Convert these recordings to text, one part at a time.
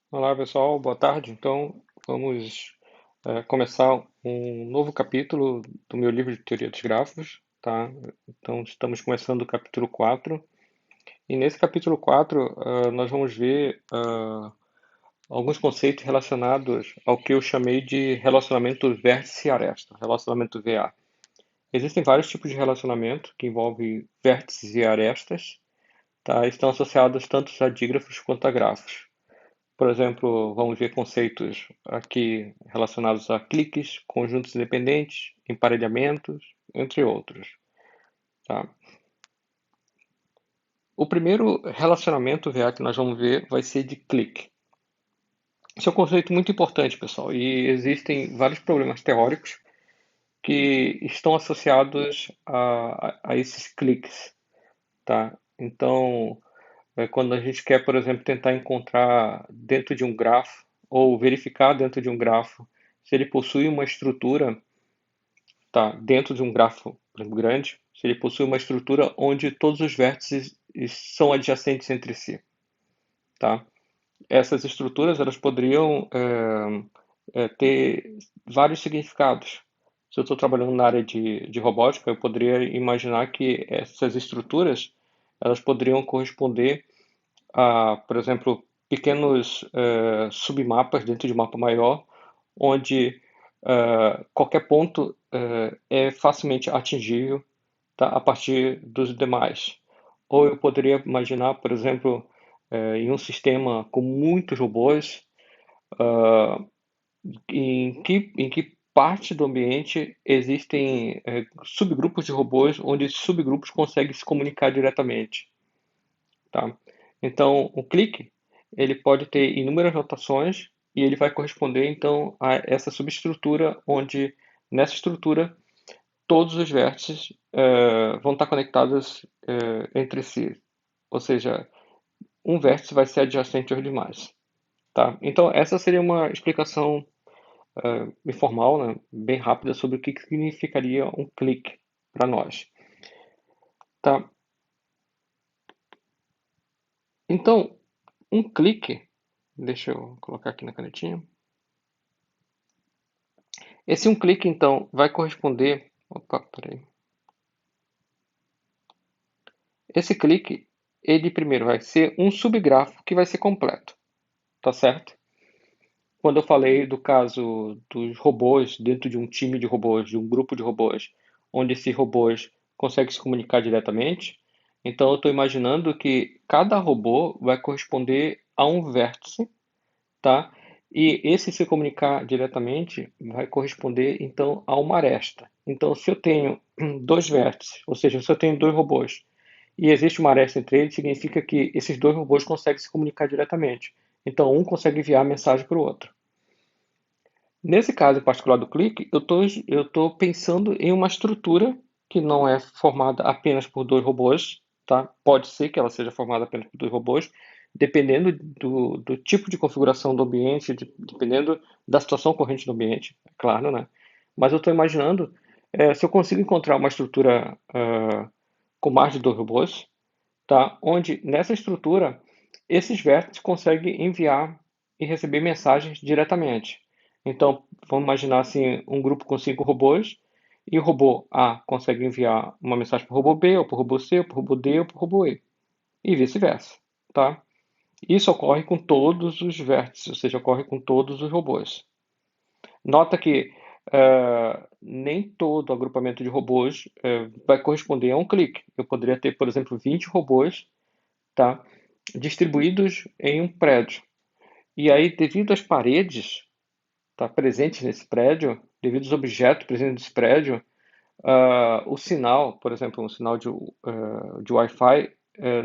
Olá pessoal, boa tarde. Então vamos começar um novo capítulo do meu livro de teoria dos grafos, tá? Então estamos começando o capítulo 4 e nesse capítulo 4 nós vamos ver alguns conceitos relacionados ao que eu chamei de relacionamento vértice-aresta, relacionamento VA. Existem vários tipos de relacionamento que envolvem vértices e arestas, tá? Estão associados tanto a dígrafos quanto a grafos. Por exemplo, vamos ver conceitos aqui relacionados a cliques, conjuntos independentes, emparelhamentos, entre outros, tá? O primeiro relacionamento VA que nós vamos ver vai ser de clique. Esse é um conceito muito importante, pessoal, e existem vários problemas teóricos que estão associados a esses cliques, tá? Então, quando a gente quer, por exemplo, tentar encontrar dentro de um grafo ou verificar dentro de um grafo se ele possui uma estrutura, tá? Dentro de um grafo, por exemplo, grande, se ele possui uma estrutura onde todos os vértices são adjacentes entre si, tá? Essas estruturas elas poderiam ter vários significados. Se eu estou trabalhando na área de robótica, eu poderia imaginar que essas estruturas elas poderiam corresponder por exemplo, pequenos submapas dentro de um mapa maior, onde qualquer ponto é facilmente atingível, tá, a partir dos demais. Ou eu poderia imaginar, por exemplo, em um sistema com muitos robôs, em que parte do ambiente existem subgrupos de robôs, onde esses subgrupos conseguem se comunicar diretamente. Tá? Então, o clique ele pode ter inúmeras notações e ele vai corresponder então a essa subestrutura, onde nessa estrutura todos os vértices vão estar conectados entre si, ou seja, um vértice vai ser adjacente aos demais. Tá? Então, essa seria uma explicação informal, né, bem rápida sobre o que significaria um clique para nós. Tá? Então, um clique, deixa eu colocar aqui na canetinha. Esse um clique, então, vai corresponder. Opa, peraí. Esse clique, ele primeiro vai ser um subgrafo que vai ser completo, tá certo? Quando eu falei do caso dos robôs dentro de um time de robôs, de um grupo de robôs, onde esses robôs conseguem se comunicar diretamente, então eu estou imaginando que cada robô vai corresponder a um vértice, tá? E esse se comunicar diretamente vai corresponder então a uma aresta. Então, se eu tenho dois vértices, ou seja, se eu tenho dois robôs e existe uma aresta entre eles, significa que esses dois robôs conseguem se comunicar diretamente. Então, um consegue enviar a mensagem para o outro. Nesse caso em particular do clique, eu tô pensando em uma estrutura que não é formada apenas por dois robôs, tá? Pode ser que ela seja formada apenas por dois robôs, dependendo do tipo de configuração do ambiente, dependendo da situação corrente do ambiente, é claro, né? Mas eu estou imaginando se eu consigo encontrar uma estrutura com mais de dois robôs, tá? Onde nessa estrutura esses vértices conseguem enviar e receber mensagens diretamente. Então, vamos imaginar assim, um grupo com cinco robôs e o robô A consegue enviar uma mensagem para o robô B, ou para o robô C, ou para o robô D, ou para o robô E, e vice-versa, tá? Isso ocorre com todos os vértices, ou seja, ocorre com todos os robôs. Nota que nem todo agrupamento de robôs vai corresponder a um clique. Eu poderia ter, por exemplo, 20 robôs, tá, distribuídos em um prédio. E aí, devido às paredes tá, presentes nesse prédio, devido aos objetos presentes nesse prédio, o sinal, por exemplo, um sinal de Wi-Fi,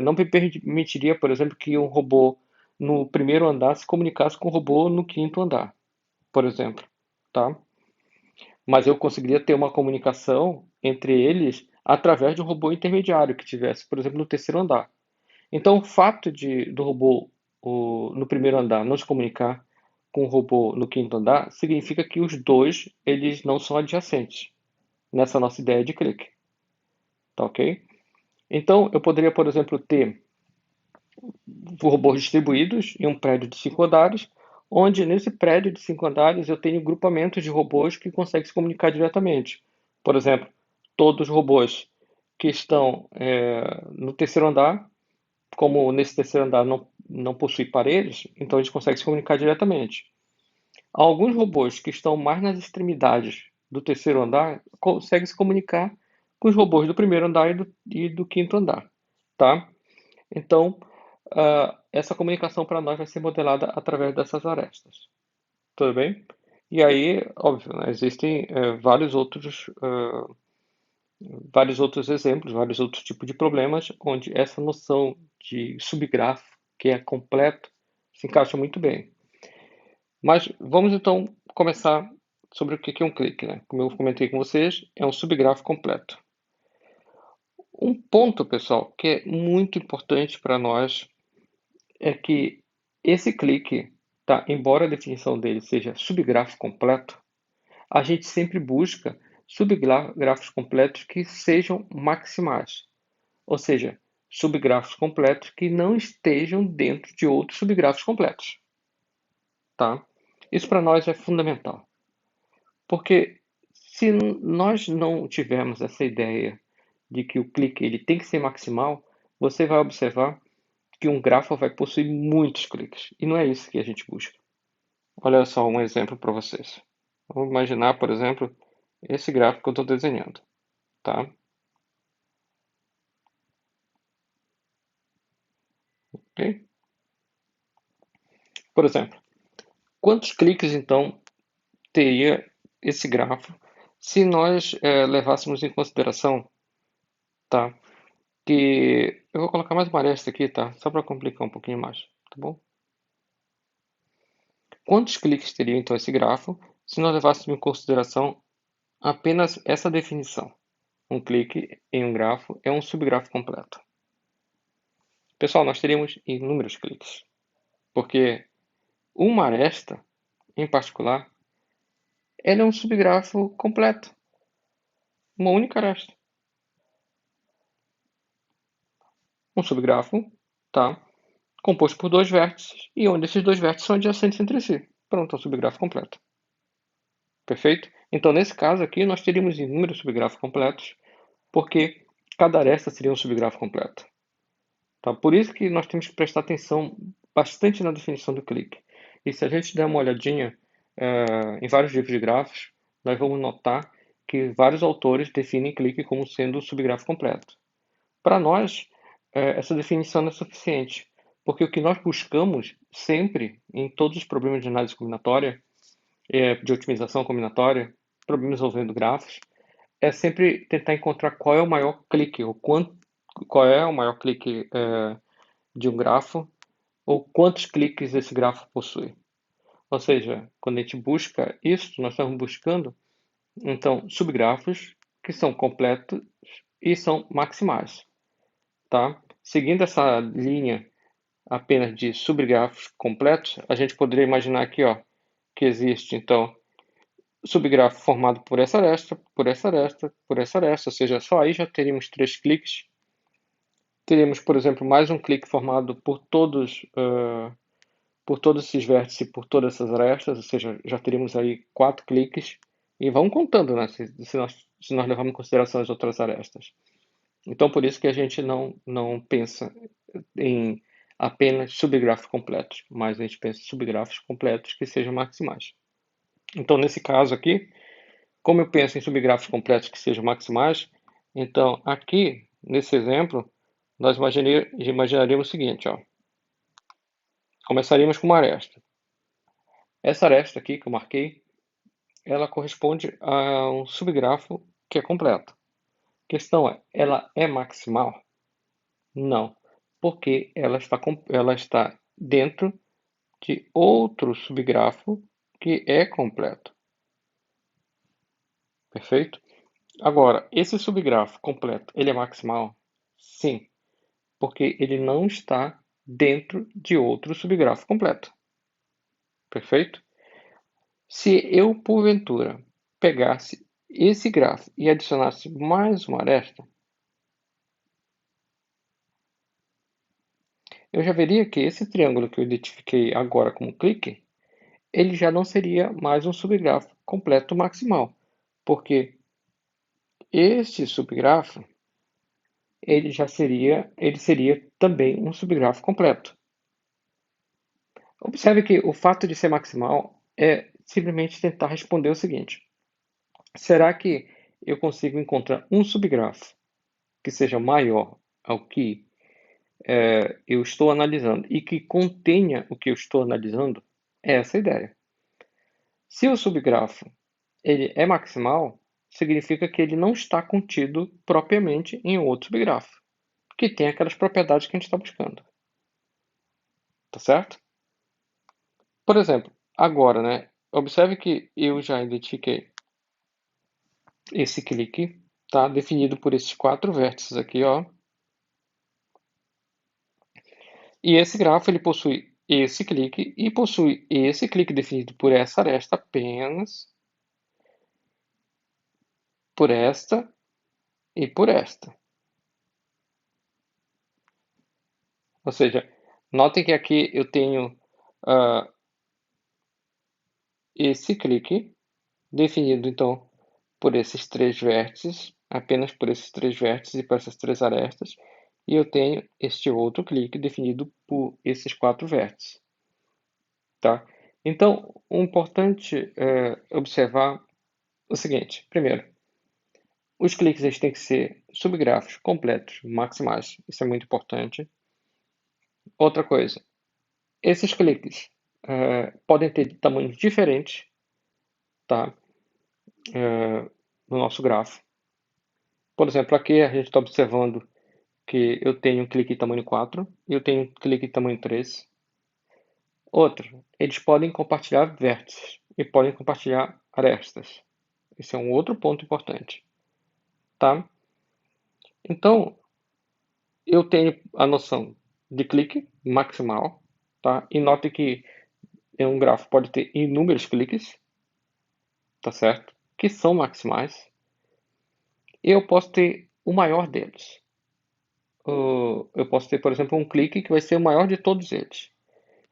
não me permitiria, por exemplo, que um robô no primeiro andar se comunicasse com um robô no quinto andar, por exemplo, tá? Mas eu conseguiria ter uma comunicação entre eles através de um robô intermediário que tivesse, por exemplo, no terceiro andar. Então, o fato do robô no primeiro andar não se comunicar com o robô no quinto andar significa que os dois eles não são adjacentes nessa nossa ideia de clique, tá ok? Então, eu poderia, por exemplo, ter robôs distribuídos em um prédio de 5 andares, onde nesse prédio de 5 andares eu tenho grupamentos de robôs que conseguem se comunicar diretamente. Por exemplo, todos os robôs que estão no terceiro andar, como nesse terceiro andar não possui paredes, então eles conseguem se comunicar diretamente. Alguns robôs que estão mais nas extremidades do terceiro andar conseguem se comunicar com os robôs do primeiro andar e do quinto andar, tá? Então, essa comunicação para nós vai ser modelada através dessas arestas. Tudo bem? E aí, óbvio, né, existem vários outros exemplos, vários outros tipos de problemas onde essa noção de subgrafo, que é completo, se encaixa muito bem. Mas vamos então começar sobre o que é um clique, né? Como eu comentei com vocês, é um subgrafo completo. Um ponto, pessoal, que é muito importante para nós é que esse clique, tá, embora a definição dele seja subgrafo completo, a gente sempre busca subgrafos completos que sejam maximais, ou seja, subgrafos completos que não estejam dentro de outros subgrafos completos, tá? Isso para nós é fundamental, porque se nós não tivermos essa ideia de que o clique ele tem que ser maximal, você vai observar que um grafo vai possuir muitos cliques, e não é isso que a gente busca. Olha só um exemplo para vocês. Vamos imaginar, por exemplo, esse gráfico que eu estou desenhando, tá? Ok? Por exemplo, quantos cliques então teria esse grafo se nós levássemos em consideração, tá? Que eu vou colocar mais uma aresta aqui, tá? Só para complicar um pouquinho mais, tá bom? Quantos cliques teria então esse grafo se nós levássemos em consideração apenas essa definição? Um clique em um grafo é um subgrafo completo. Pessoal, nós teríamos inúmeros cliques, porque uma aresta, em particular, ela é um subgrafo completo, uma única aresta. Um subgrafo tá composto por dois vértices e onde esses dois vértices são adjacentes entre si. Pronto, é um subgrafo completo. Perfeito? Então, nesse caso aqui, nós teríamos inúmeros subgrafos completos, porque cada aresta seria um subgrafo completo. Tá? Por isso que nós temos que prestar atenção bastante na definição do clique. E se a gente der uma olhadinha em vários livros de grafos, nós vamos notar que vários autores definem clique como sendo um subgrafo completo. Para nós, essa definição não é suficiente, porque o que nós buscamos sempre, em todos os problemas de análise combinatória, de otimização combinatória, problemas envolvendo grafos, é sempre tentar encontrar qual é o maior clique, ou qual é o maior clique de um grafo, ou quantos cliques esse grafo possui. Ou seja, quando a gente busca isso, nós estamos buscando, então, subgrafos que são completos e são maximais, tá? Seguindo essa linha apenas de subgrafos completos, a gente poderia imaginar aqui, ó, que existe, então, subgrafo formado por essa aresta, por essa aresta, por essa aresta, ou seja, só aí já teríamos 3 cliques. Teríamos, por exemplo, mais um clique formado por todos esses vértices e por todas essas arestas, ou seja, já teríamos aí 4 cliques. E vamos contando, né, se nós levarmos em consideração as outras arestas. Então, por isso que a gente não pensa em apenas subgrafos completos, mas a gente pensa em subgrafos completos que sejam maximais. Então, nesse caso aqui, como eu penso em subgrafos completos que sejam maximais, então aqui, nesse exemplo, nós imaginaríamos o seguinte, ó. Começaríamos com uma aresta. Essa aresta aqui que eu marquei, ela corresponde a um subgrafo que é completo. A questão é, ela é maximal? Não, porque ela está dentro de outro subgrafo que é completo. Perfeito? Agora, esse subgrafo completo, ele é maximal? Sim, porque ele não está dentro de outro subgrafo completo. Perfeito? Se eu, porventura, pegasse esse grafo e adicionasse mais uma aresta, eu já veria que esse triângulo que eu identifiquei agora como clique, ele já não seria mais um subgrafo completo maximal, porque este subgrafo, ele seria também um subgrafo completo. Observe que o fato de ser maximal é simplesmente tentar responder o seguinte: será que eu consigo encontrar um subgrafo que seja maior ao que eu estou analisando e que contenha o que eu estou analisando? É essa a ideia. Se o subgrafo ele é maximal, significa que ele não está contido propriamente em outro subgrafo, que tem aquelas propriedades que a gente está buscando. Tá certo? Por exemplo, agora, né? Observe que eu já identifiquei esse clique, tá? Definido por esses 4 vértices aqui, ó. E esse grafo ele possui esse clique e possui esse clique definido por essa aresta apenas, por esta e por esta. Ou seja, notem que aqui eu tenho esse clique definido então por esses 3 vértices, apenas por esses 3 vértices e por essas 3 arestas, e eu tenho este outro clique definido por esses 4 vértices. Tá? Então, o importante é observar o seguinte: primeiro, os cliques eles têm que ser subgrafos completos, maximais, isso é muito importante. Outra coisa, esses cliques podem ter tamanhos diferentes, tá? No nosso grafo. Por exemplo, aqui a gente está observando que eu tenho um clique tamanho 4 e eu tenho um clique tamanho 3. Outro, eles podem compartilhar vértices e podem compartilhar arestas. Esse é um outro ponto importante, tá? Então, eu tenho a noção de clique maximal, tá? E note que um grafo pode ter inúmeros cliques, tá certo? Que são maximais. E eu posso ter o maior deles. Eu posso ter, por exemplo, um clique que vai ser o maior de todos eles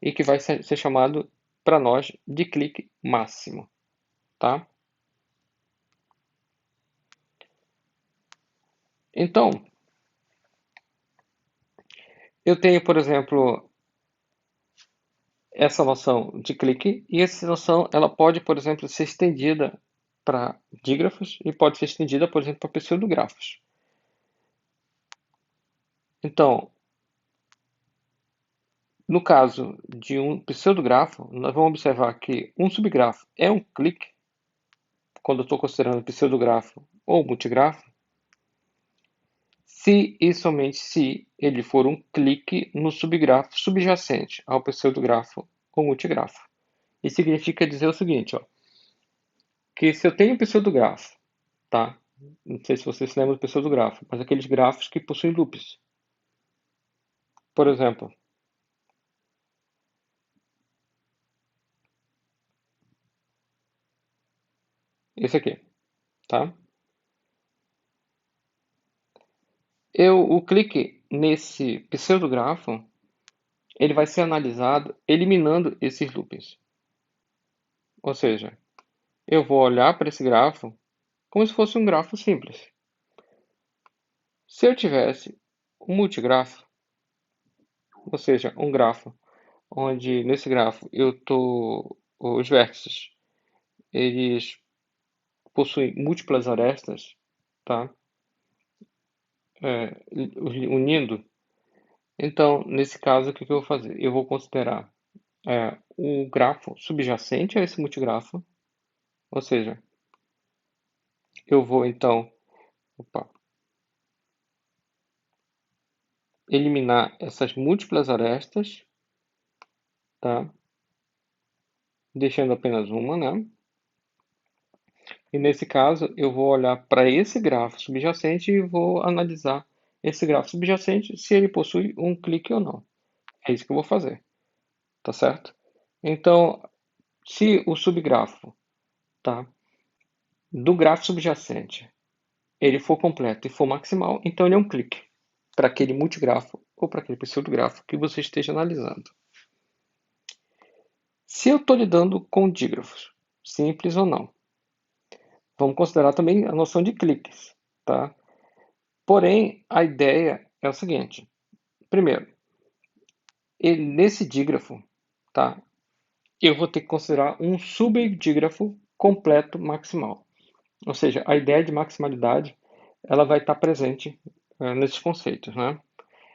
e que vai ser chamado para nós de clique máximo, tá? Então, eu tenho, por exemplo, essa noção de clique e essa noção ela pode, por exemplo, ser estendida para dígrafos e pode ser estendida, por exemplo, para pseudografos. Então, no caso de um pseudografo, nós vamos observar que um subgrafo é um clique, quando eu estou considerando pseudografo ou multigrafo, se e somente se ele for um clique no subgrafo subjacente ao pseudografo ou multigrafo. Isso significa dizer o seguinte, ó, que se eu tenho um pseudografo, tá? Não sei se você se lembra do pseudografo, mas aqueles grafos que possuem loops. Por exemplo, esse aqui, tá? O clique nesse pseudografo, ele vai ser analisado eliminando esses loops. Ou seja, eu vou olhar para esse grafo como se fosse um grafo simples. Se eu tivesse um multigrafo, ou seja, um grafo onde nesse grafo os vértices eles possuem múltiplas arestas, tá? Unindo. Então, nesse caso, o que eu vou fazer? Eu vou considerar o grafo subjacente a esse multigrafo, ou seja, eu vou então, opa, eliminar essas múltiplas arestas, tá? Deixando apenas uma, né? E nesse caso, eu vou olhar para esse grafo subjacente e vou analisar esse grafo subjacente se ele possui um clique ou não. É isso que eu vou fazer, tá certo? Então, se o subgrafo, tá, do grafo subjacente, ele for completo e for maximal, então ele é um clique para aquele multigrafo ou para aquele pseudografo que você esteja analisando. Se eu estou lidando com dígrafos, simples ou não, vamos considerar também a noção de cliques, tá? Porém, a ideia é o seguinte: primeiro, nesse dígrafo, tá? Eu vou ter que considerar um subdígrafo completo maximal. Ou seja, a ideia de maximalidade ela vai estar presente nesses conceitos, né?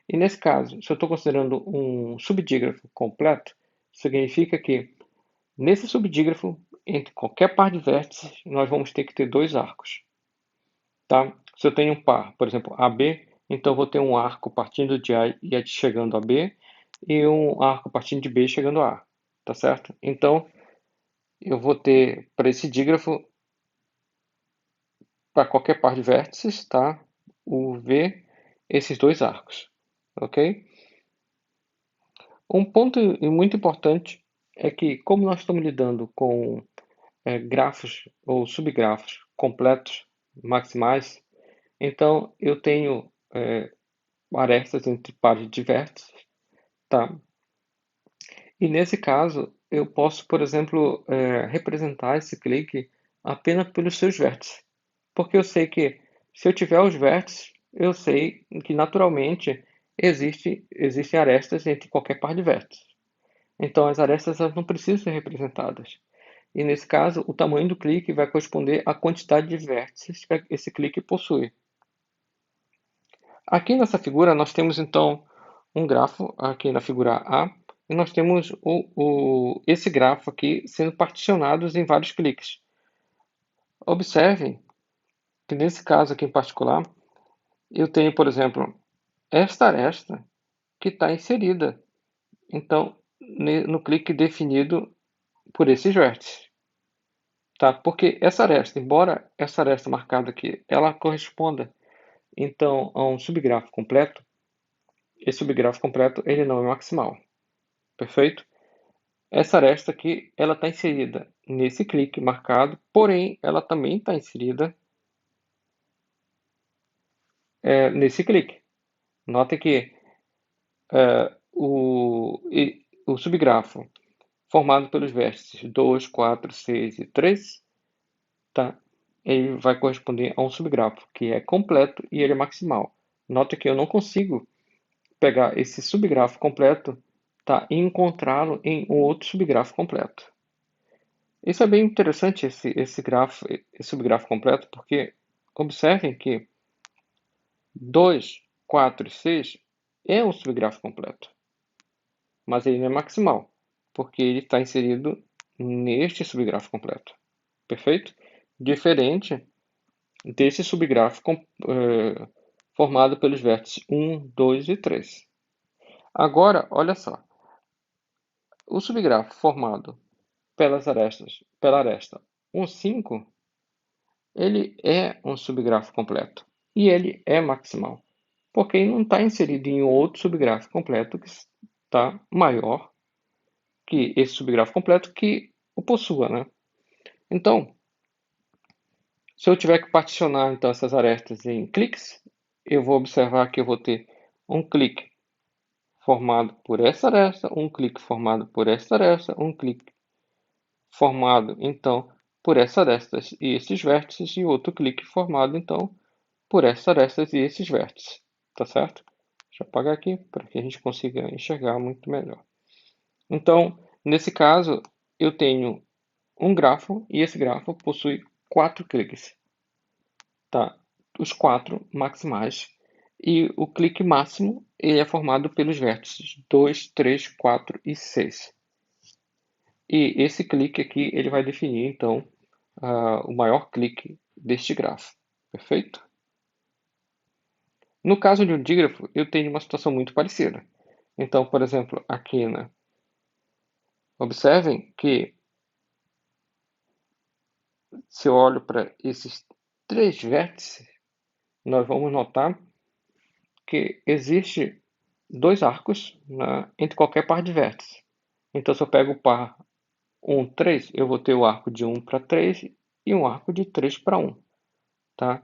E nesse caso, se eu estou considerando um subdígrafo completo, significa que nesse subdígrafo, entre qualquer par de vértices, nós vamos ter que ter dois arcos, tá? Se eu tenho um par, por exemplo, AB, então eu vou ter um arco partindo de A e chegando a B, e um arco partindo de B chegando a A, tá certo? Então, eu vou ter, para esse dígrafo, para qualquer par de vértices, tá? O V, esses dois arcos, ok? Um ponto muito importante é que, como nós estamos lidando com grafos ou subgrafos completos, maximais, então eu tenho arestas entre pares de vértices, tá? E nesse caso, eu posso, por exemplo, representar esse clique apenas pelos seus vértices, porque eu sei que se eu tiver os vértices, eu sei que naturalmente existem arestas entre qualquer par de vértices. Então as arestas elas não precisam ser representadas. E nesse caso, o tamanho do clique vai corresponder à quantidade de vértices que esse clique possui. Aqui nessa figura nós temos então um grafo aqui na figura A e nós temos esse grafo aqui sendo particionados em vários cliques. Observem que nesse caso aqui em particular, eu tenho, por exemplo, esta aresta que está inserida então no clique definido por esses vértices. Tá? Porque essa aresta, embora essa aresta marcada aqui, ela corresponda então a um subgrafo completo, esse subgrafo completo ele não é maximal, perfeito? Essa aresta aqui, ela está inserida nesse clique marcado, porém ela também está inserida nesse clique. Note que o subgrafo formado pelos vértices 2, 4, 6 e 3, tá? Ele vai corresponder a um subgrafo que é completo e ele é maximal. Note que eu não consigo pegar esse subgrafo completo, tá, e encontrá-lo em um outro subgrafo completo. Isso é bem interessante, esse subgrafo completo, porque observem que 2, 4 e 6 é um subgrafo completo, mas ele não é maximal, porque ele está inserido neste subgrafo completo. Perfeito? Diferente desse subgrafo formado pelos vértices 1, 2 e 3. Agora, olha só. O subgrafo formado pela aresta 1, 5, ele é um subgrafo completo. E ele é maximal. Porque ele não está inserido em outro subgrafo completo que está maior que esse subgrafo completo que o possua, né? Então, se eu tiver que particionar então, essas arestas em cliques, eu vou observar que eu vou ter um clique formado por essa aresta, um clique formado por essa aresta, um clique formado então por essa arestas e esses vértices e outro clique formado então por essas arestas e esses vértices, tá certo? Deixa eu apagar aqui para que a gente consiga enxergar muito melhor. Então, nesse caso, eu tenho um grafo e esse grafo possui 4 cliques, tá? Os 4 maximais e o clique máximo ele é formado pelos vértices 2, 3, 4 e 6. E esse clique aqui ele vai definir então o maior clique deste grafo, perfeito? No caso de um dígrafo, eu tenho uma situação muito parecida. Então, por exemplo, aqui, né? Observem que se eu olho para esses 3 vértices, nós vamos notar que existe 2 arcos, né, entre qualquer par de vértices. Então, se eu pego o par 1, 3, eu vou ter o arco de 1 para 3 e um arco de 3 para 1, tá?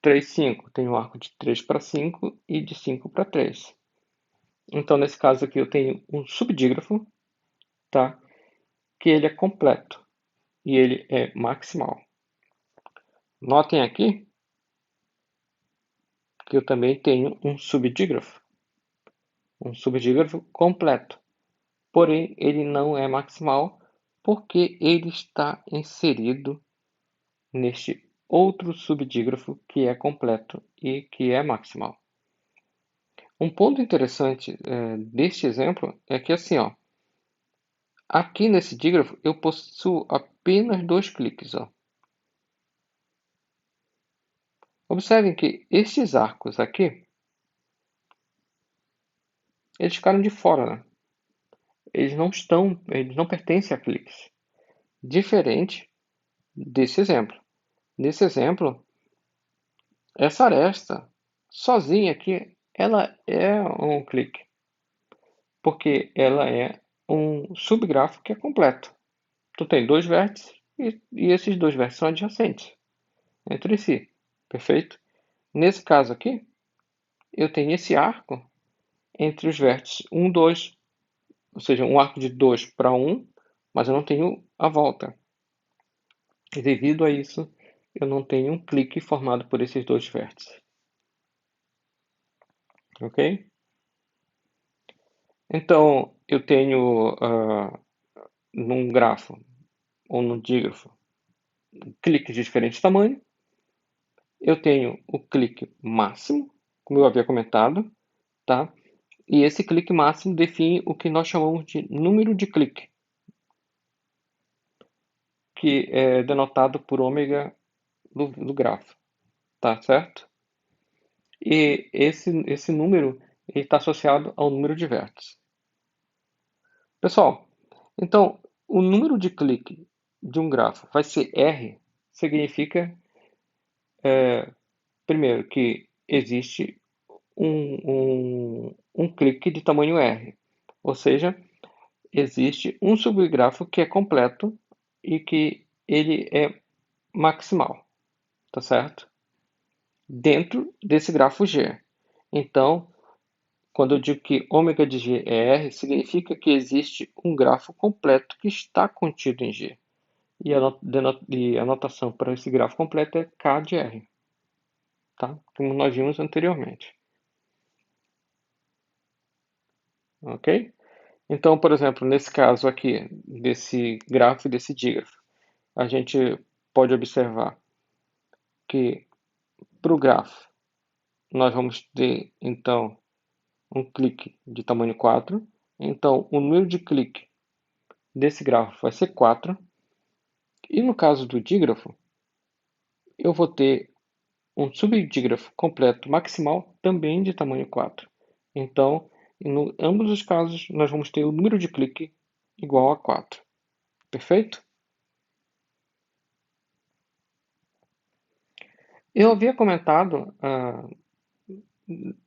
3, 5, tem um arco de 3 para 5 e de 5 para 3. Então, nesse caso aqui, eu tenho um subdígrafo, tá? Que ele é completo e ele é maximal. Notem aqui que eu também tenho um subdígrafo completo. Porém, ele não é maximal porque ele está inserido neste outro subdígrafo que é completo e que é maximal. Um ponto interessante deste exemplo é que assim, ó, aqui nesse dígrafo eu possuo apenas dois cliques. Ó. Observem que estes arcos aqui, eles ficaram de fora, né? Eles não pertencem a cliques. Diferente desse exemplo. Nesse exemplo, essa aresta sozinha aqui, ela é um clique, porque ela é um subgrafo que é completo. Tu tem dois vértices e esses dois vértices são adjacentes entre si, perfeito? Nesse caso aqui, eu tenho esse arco entre os vértices 1, 2, ou seja, um arco de 2 para 1, mas eu não tenho a volta. E devido a isso, eu não tenho um clique formado por esses dois vértices. Ok? Então, eu tenho num grafo ou num dígrafo cliques de diferente tamanho. Eu tenho o clique máximo, como eu havia comentado, tá? E esse clique máximo define o que nós chamamos de número de clique, que é denotado por ômega do grafo, tá certo? E esse número está associado ao número de vértices. Pessoal, então o número de clique de um grafo vai ser R, significa, primeiro, que existe um clique de tamanho R, ou seja, existe um subgrafo que é completo e que ele é maximal, tá certo? Dentro desse grafo G. Então, quando eu digo que ômega de G é R, significa que existe um grafo completo que está contido em G. E a notação para esse grafo completo é K de R, tá? Como nós vimos anteriormente. Ok? Então, por exemplo, nesse caso aqui, desse grafo e desse dígrafo, a gente pode observar que para o grafo nós vamos ter, então, um clique de tamanho 4. Então, o número de clique desse grafo vai ser 4. E no caso do dígrafo, eu vou ter um subdígrafo completo maximal também de tamanho 4. Então, em ambos os casos, nós vamos ter o número de clique igual a 4. Perfeito? Eu havia comentado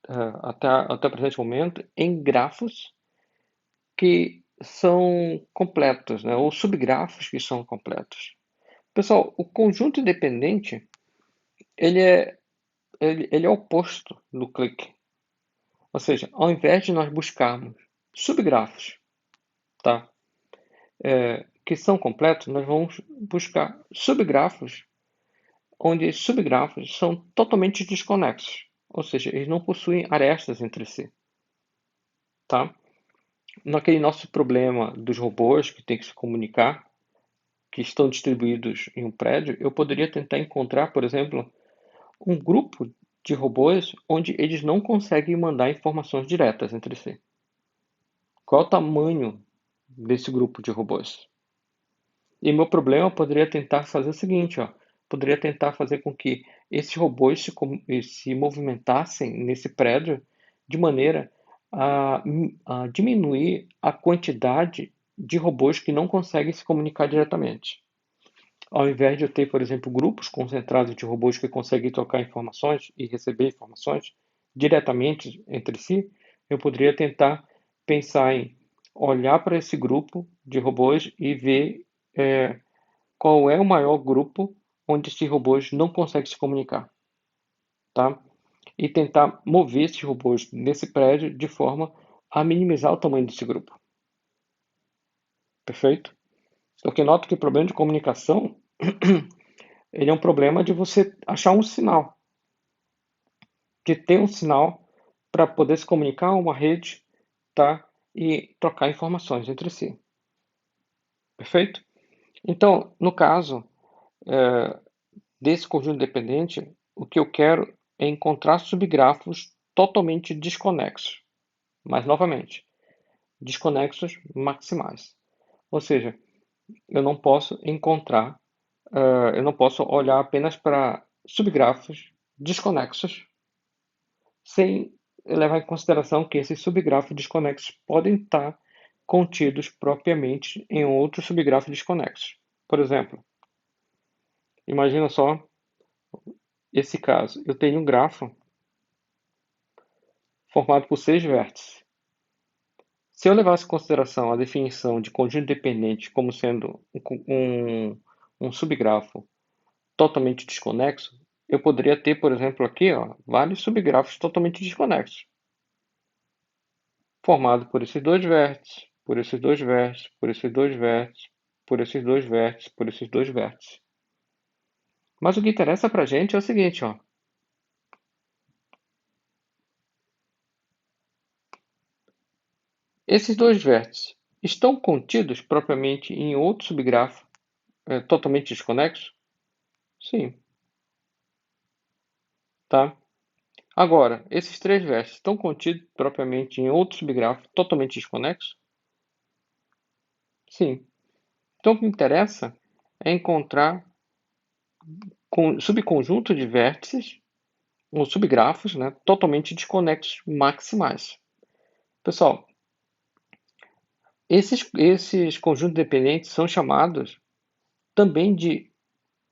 até o presente momento em grafos que são completos, né? Ou subgrafos que são completos. Pessoal, o conjunto independente ele é, ele é o oposto do clique. Ou seja, ao invés de nós buscarmos subgrafos, tá? Que são completos, nós vamos buscar subgrafos onde subgrafos são totalmente desconexos. Ou seja, eles não possuem arestas entre si, tá? Naquele nosso problema dos robôs que têm que se comunicar, que estão distribuídos em um prédio, eu poderia tentar encontrar, por exemplo, um grupo de robôs onde eles não conseguem mandar informações diretas entre si. Qual é o tamanho desse grupo de robôs? E meu problema poderia tentar fazer o seguinte, ó, poderia tentar fazer com que esses robôs se movimentassem nesse prédio de maneira a diminuir a quantidade de robôs que não conseguem se comunicar diretamente. Ao invés de eu ter, por exemplo, grupos concentrados de robôs que conseguem trocar informações e receber informações diretamente entre si, eu poderia tentar pensar em olhar para esse grupo de robôs e ver é, qual é o maior grupo onde esses robôs não conseguem se comunicar, tá? E tentar mover esses robôs nesse prédio de forma a minimizar o tamanho desse grupo. Perfeito? Porque noto que o problema de comunicação, ele é um problema de você achar um sinal, de ter um sinal para poder se comunicar uma rede, tá? E trocar informações entre si. Perfeito? Então, no caso desse conjunto dependente, o que eu quero é encontrar subgrafos totalmente desconexos. Mas, novamente, desconexos maximais. Ou seja, eu não posso encontrar, eu não posso olhar apenas para subgrafos desconexos sem levar em consideração que esses subgrafos desconexos podem estar contidos propriamente em outros subgrafos desconexos. Por exemplo, imagina só esse caso. Eu tenho um grafo formado por 6 vértices. Se eu levasse em consideração a definição de conjunto dependente como sendo um subgrafo totalmente desconexo, eu poderia ter, por exemplo, aqui, ó, vários subgrafos totalmente desconexos, formado por esses dois vértices, por esses dois vértices, por esses dois vértices, por esses dois vértices, por esses dois vértices. Mas o que interessa para a gente é o seguinte, ó. Esses dois vértices estão contidos propriamente em outro subgrafo totalmente desconexo? Sim, tá? Agora, esses três vértices estão contidos propriamente em outro subgrafo totalmente desconexo? Sim. Então, o que interessa é encontrar subconjunto de vértices, ou subgrafos, né, totalmente desconexos maximais. Pessoal, esses conjuntos dependentes são chamados também de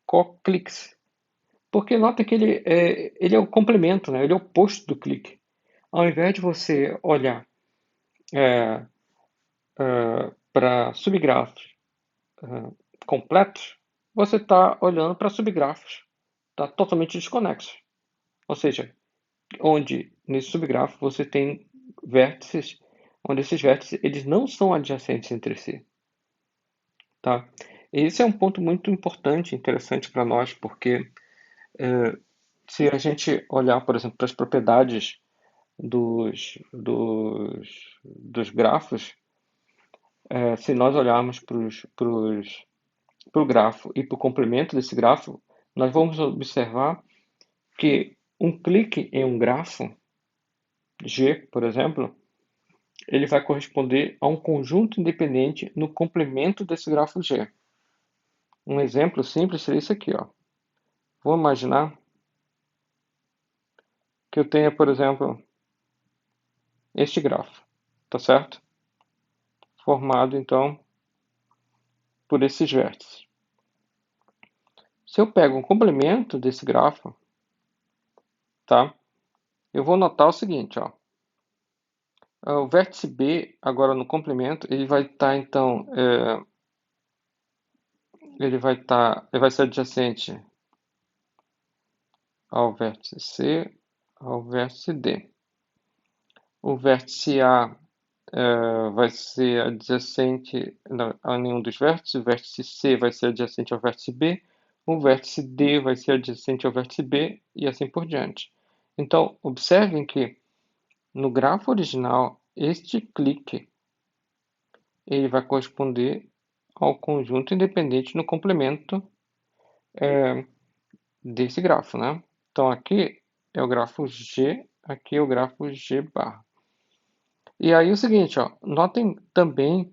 cocliques, porque nota que ele é o complemento, né, ele é o oposto do clique. Ao invés de você olhar para subgrafos completos, você está olhando para subgrafos tá, totalmente desconexos. Ou seja, onde nesse subgrafo você tem vértices, onde esses vértices eles não são adjacentes entre si. Tá? E esse é um ponto muito importante, interessante para nós, porque se a gente olhar, por exemplo, para as propriedades dos grafos, se nós olharmos para o grafo e para o complemento desse grafo, nós vamos observar que um clique em um grafo G, por exemplo, ele vai corresponder a um conjunto independente no complemento desse grafo G. Um exemplo simples seria isso aqui, ó. Vou imaginar que eu tenha, por exemplo, este grafo, tá certo? Formado, então, por esses vértices. Se eu pego um complemento desse grafo, tá? Eu vou notar o seguinte, ó. O vértice B, agora no complemento, ele vai estar, então, ele vai ser adjacente ao vértice C, ao vértice D. O vértice A vai ser adjacente a nenhum dos vértices, o vértice C vai ser adjacente ao vértice B, o vértice D vai ser adjacente ao vértice B e assim por diante. Então, observem que no grafo original, este clique ele vai corresponder ao conjunto independente no complemento desse grafo, né? Então, aqui é o grafo G, aqui é o grafo G bar. E aí o seguinte, ó, notem também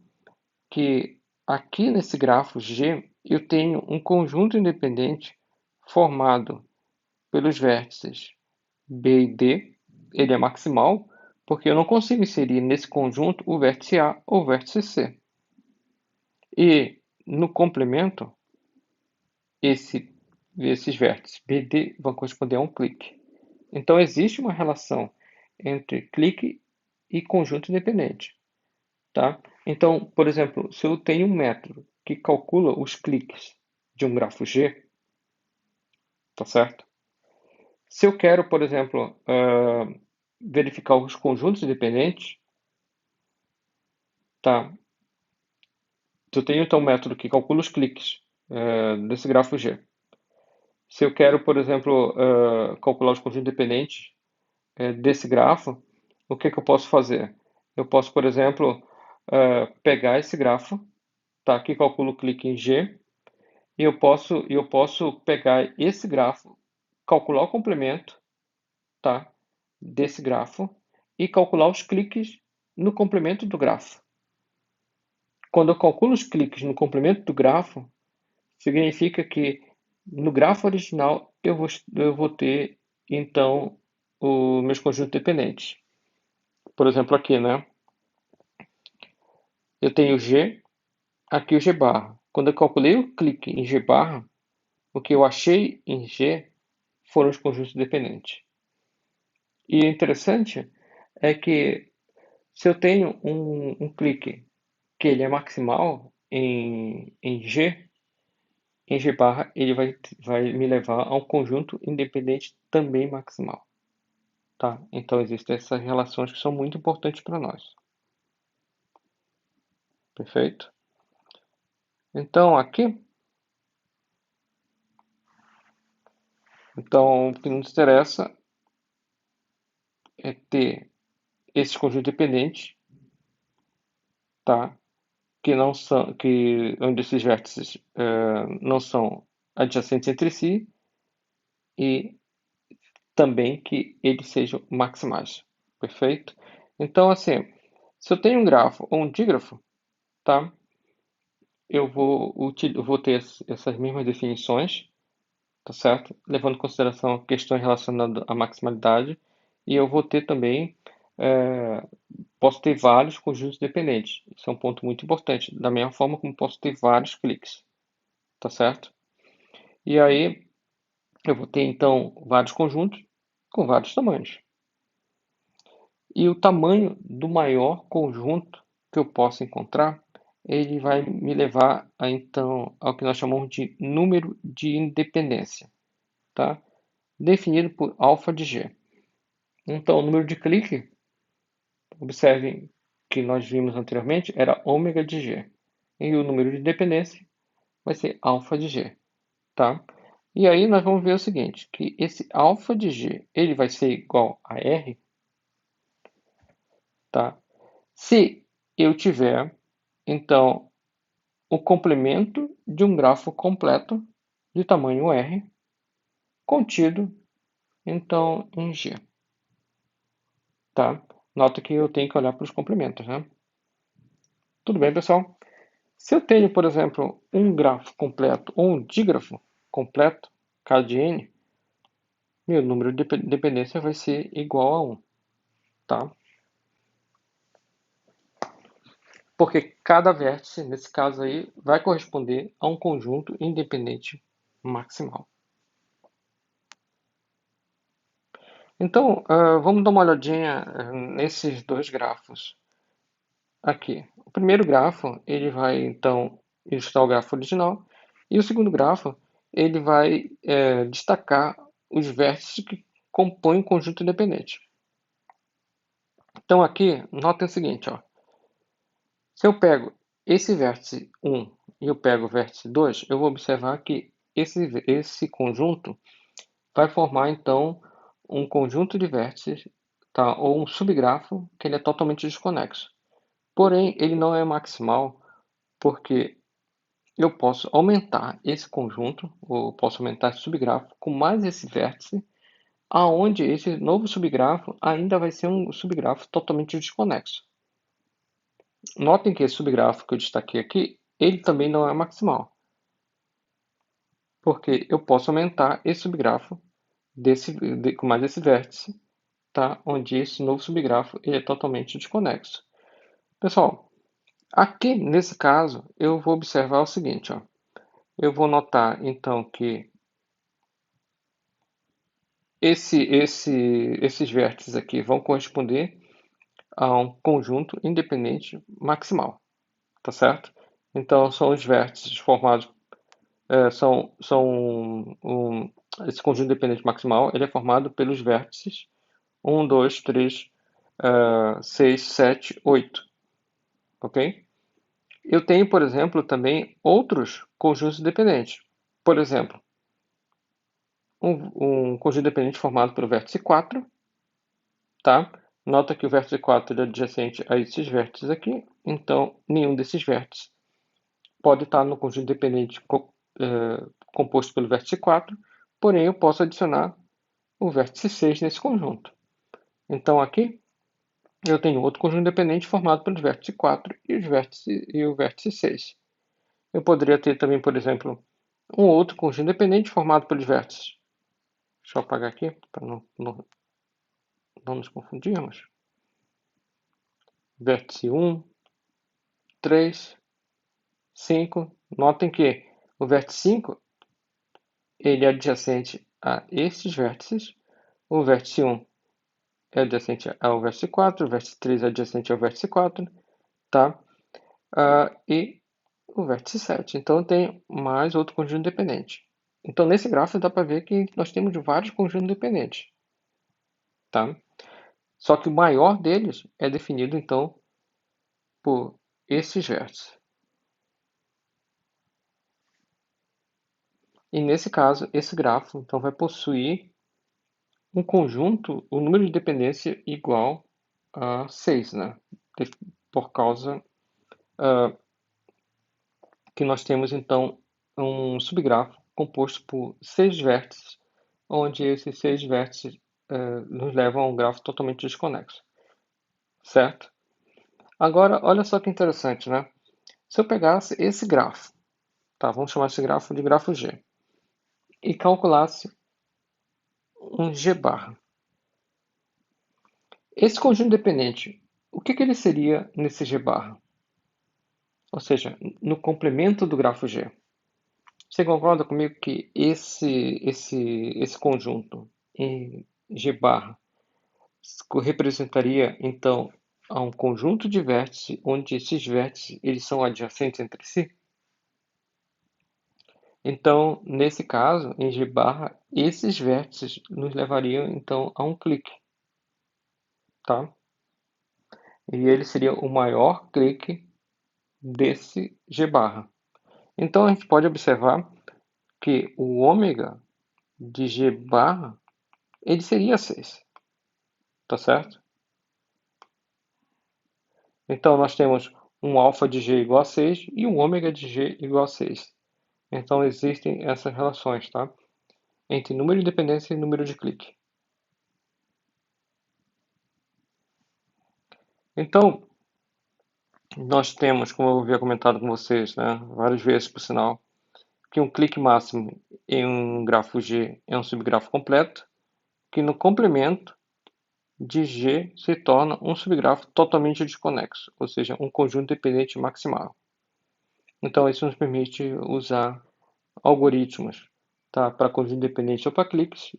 que aqui nesse grafo G eu tenho um conjunto independente formado pelos vértices B e D, ele é maximal, porque eu não consigo inserir nesse conjunto o vértice A ou o vértice C. E no complemento, esses vértices B e D vão corresponder a um clique. Então existe uma relação entre clique e conjunto independente. Tá? Então, por exemplo, se eu tenho um método que calcula os cliques de um grafo G, tá certo? Se eu quero, por exemplo, verificar os conjuntos independentes, tá? Eu tenho então um método que calcula os cliques desse grafo G. Se eu quero, por exemplo, calcular os conjuntos dependentes desse grafo, o que que eu posso fazer? Eu posso, por exemplo, pegar esse grafo, tá? Que calcula o clique em G, e eu posso pegar esse grafo, calcular o complemento, tá? Desse grafo e calcular os cliques no complemento do grafo. Quando eu calculo os cliques no complemento do grafo, significa que no grafo original eu vou ter então os meus conjuntos dependentes. Por exemplo, aqui, né? Eu tenho G, aqui o G barra. Quando eu calculei o clique em G barra, o que eu achei em G foram os conjuntos dependentes. E o interessante é que se eu tenho um clique que ele é maximal em G, em G barra, ele vai me levar a um conjunto independente também maximal. Tá? Então existem essas relações que são muito importantes para nós. Perfeito? Então aqui, o que nos interessa é ter esses conjuntos dependentes, tá? Que não são, onde esses vértices não são adjacentes entre si e também que eles sejam maximais. Perfeito? Então assim, se eu tenho um grafo ou um dígrafo, tá? Eu vou ter essas mesmas definições, tá certo? Levando em consideração questões relacionadas à maximalidade, e eu vou ter também, eh, posso ter vários conjuntos dependentes. Isso é um ponto muito importante. Da mesma forma como posso ter vários cliques, tá certo? E aí eu vou ter então vários conjuntos com vários tamanhos. E o tamanho do maior conjunto que eu posso encontrar, ele vai me levar a, então ao que nós chamamos de número de independência, tá? Definido por alfa de G. Então, o número de clique, observem que nós vimos anteriormente, era ômega de G. E o número de dependência vai ser alfa de G, tá? E aí nós vamos ver o seguinte, que esse alfa de G, ele vai ser igual a R, tá? Se eu tiver, então, o complemento de um grafo completo de tamanho R, contido, então, em G, tá? Nota que eu tenho que olhar para os complementos, né? Tudo bem, pessoal? Se eu tenho, por exemplo, um grafo completo ou um dígrafo completo, K de n, meu número de dependência vai ser igual a 1, tá? Porque cada vértice, nesse caso aí, vai corresponder a um conjunto independente maximal. Então, vamos dar uma olhadinha nesses dois grafos aqui. O primeiro grafo, ele vai, então, ilustrar o grafo original, e o segundo grafo, ele vai destacar os vértices que compõem o conjunto independente. Então, aqui, notem o seguinte, ó. Se eu pego esse vértice 1 e eu pego o vértice 2, eu vou observar que esse conjunto vai formar, então, um conjunto de vértices, tá? Ou um subgrafo que ele é totalmente desconexo. Porém, ele não é maximal porque eu posso aumentar esse conjunto, ou posso aumentar esse subgrafo com mais esse vértice, aonde esse novo subgrafo ainda vai ser um subgrafo totalmente desconexo. Notem que esse subgrafo que eu destaquei aqui, ele também não é maximal, porque eu posso aumentar esse subgrafo com mais esse vértice, tá? Onde esse novo subgrafo ele é totalmente desconexo. Pessoal, aqui nesse caso eu vou observar o seguinte, ó. Eu vou notar então que esses vértices aqui vão corresponder a um conjunto independente maximal, tá certo? Então são os vértices formados esse conjunto dependente maximal ele é formado pelos vértices 1, 2, 3, 6, 7, 8. ok? Eu tenho, por exemplo, também outros conjuntos dependentes. Por exemplo, um conjunto dependente formado pelo vértice 4, tá? Nota que o vértice 4 é adjacente a esses vértices aqui, então nenhum desses vértices pode estar no conjunto dependente composto pelo vértice 4, porém eu posso adicionar o vértice 6 nesse conjunto. Então aqui eu tenho outro conjunto dependente formado pelos vértices 4 e o vértice 6. Eu poderia ter também, por exemplo, um outro conjunto dependente formado pelos vértices. Deixa eu apagar aqui para não nos confundirmos. Vértice 1, 3, 5. Notem que o vértice 5 ele é adjacente a esses vértices. O vértice 1 é adjacente ao vértice 4, o vértice 3 é adjacente ao vértice 4, tá? E o vértice 7. Então, tem mais outro conjunto dependente. Então, nesse gráfico dá para ver que nós temos vários conjuntos dependentes, tá? Só que o maior deles é definido, então, por esses vértices. E nesse caso, esse grafo então vai possuir um conjunto, o número de dependência igual a 6, né? Por causa que nós temos então um subgrafo composto por 6 vértices, onde esses 6 vértices nos levam a um grafo totalmente desconexo, certo? Agora, olha só que interessante, né? Se eu pegasse esse grafo, tá? Vamos chamar esse grafo de grafo G, e calculasse um G barra. Esse conjunto dependente, o que ele seria nesse G barra? Ou seja, no complemento do grafo G. Você concorda comigo que esse conjunto em G barra representaria, então, a um conjunto de vértices onde esses vértices eles são adjacentes entre si? Então, nesse caso, em G barra, esses vértices nos levariam, então, a um clique, tá? E ele seria o maior clique desse G barra. Então, a gente pode observar que o ômega de G barra, ele seria 6, tá certo? Então, nós temos um alfa de G igual a 6 e um ômega de G igual a 6. Então, existem essas relações, tá? Entre número de dependência e número de clique. Então, nós temos, como eu havia comentado com vocês, né, várias vezes por sinal, que um clique máximo em um grafo G é um subgrafo completo, que no complemento de G se torna um subgrafo totalmente desconexo, ou seja, um conjunto dependente maximal. Então, isso nos permite usar algoritmos, tá, para conjunto dependente ou para cliques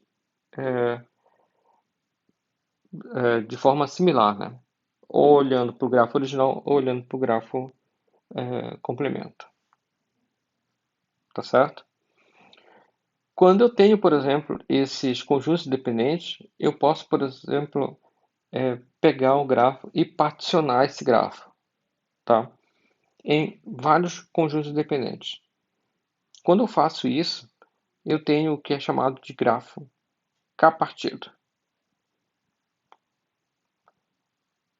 de forma similar, né? Ou olhando para o grafo original ou olhando para o grafo complemento, tá certo? Quando eu tenho, por exemplo, esses conjuntos dependentes, eu posso, por exemplo, pegar um grafo e particionar esse grafo, tá? Em vários conjuntos dependentes. Quando eu faço isso, eu tenho o que é chamado de grafo K-partido,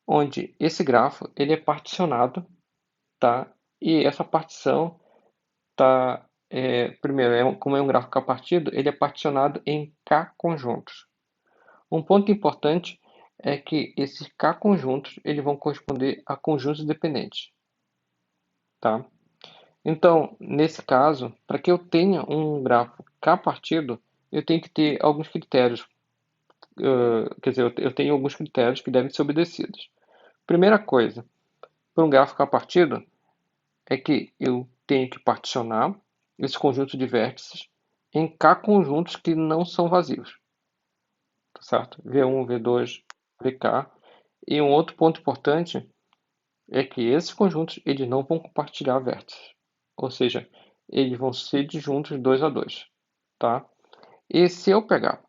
onde esse grafo ele é particionado, tá? E essa partição tá, primeiro, como é um gráfico K-partido, ele é particionado em K conjuntos. Um ponto importante é que esses K conjuntos eles vão corresponder a conjuntos dependentes, tá? Então, nesse caso, para que eu tenha um grafo K-partido, eu tenho que ter alguns critérios, quer dizer, eu tenho alguns critérios que devem ser obedecidos. Primeira coisa, para um gráfico K-partido, é que eu tenho que particionar esse conjunto de vértices em K conjuntos que não são vazios, tá certo? V1, V2, VK. E um outro ponto importante é que esses conjuntos eles não vão compartilhar vértices, ou seja, eles vão ser disjuntos 2 a 2, tá? E se eu pegar,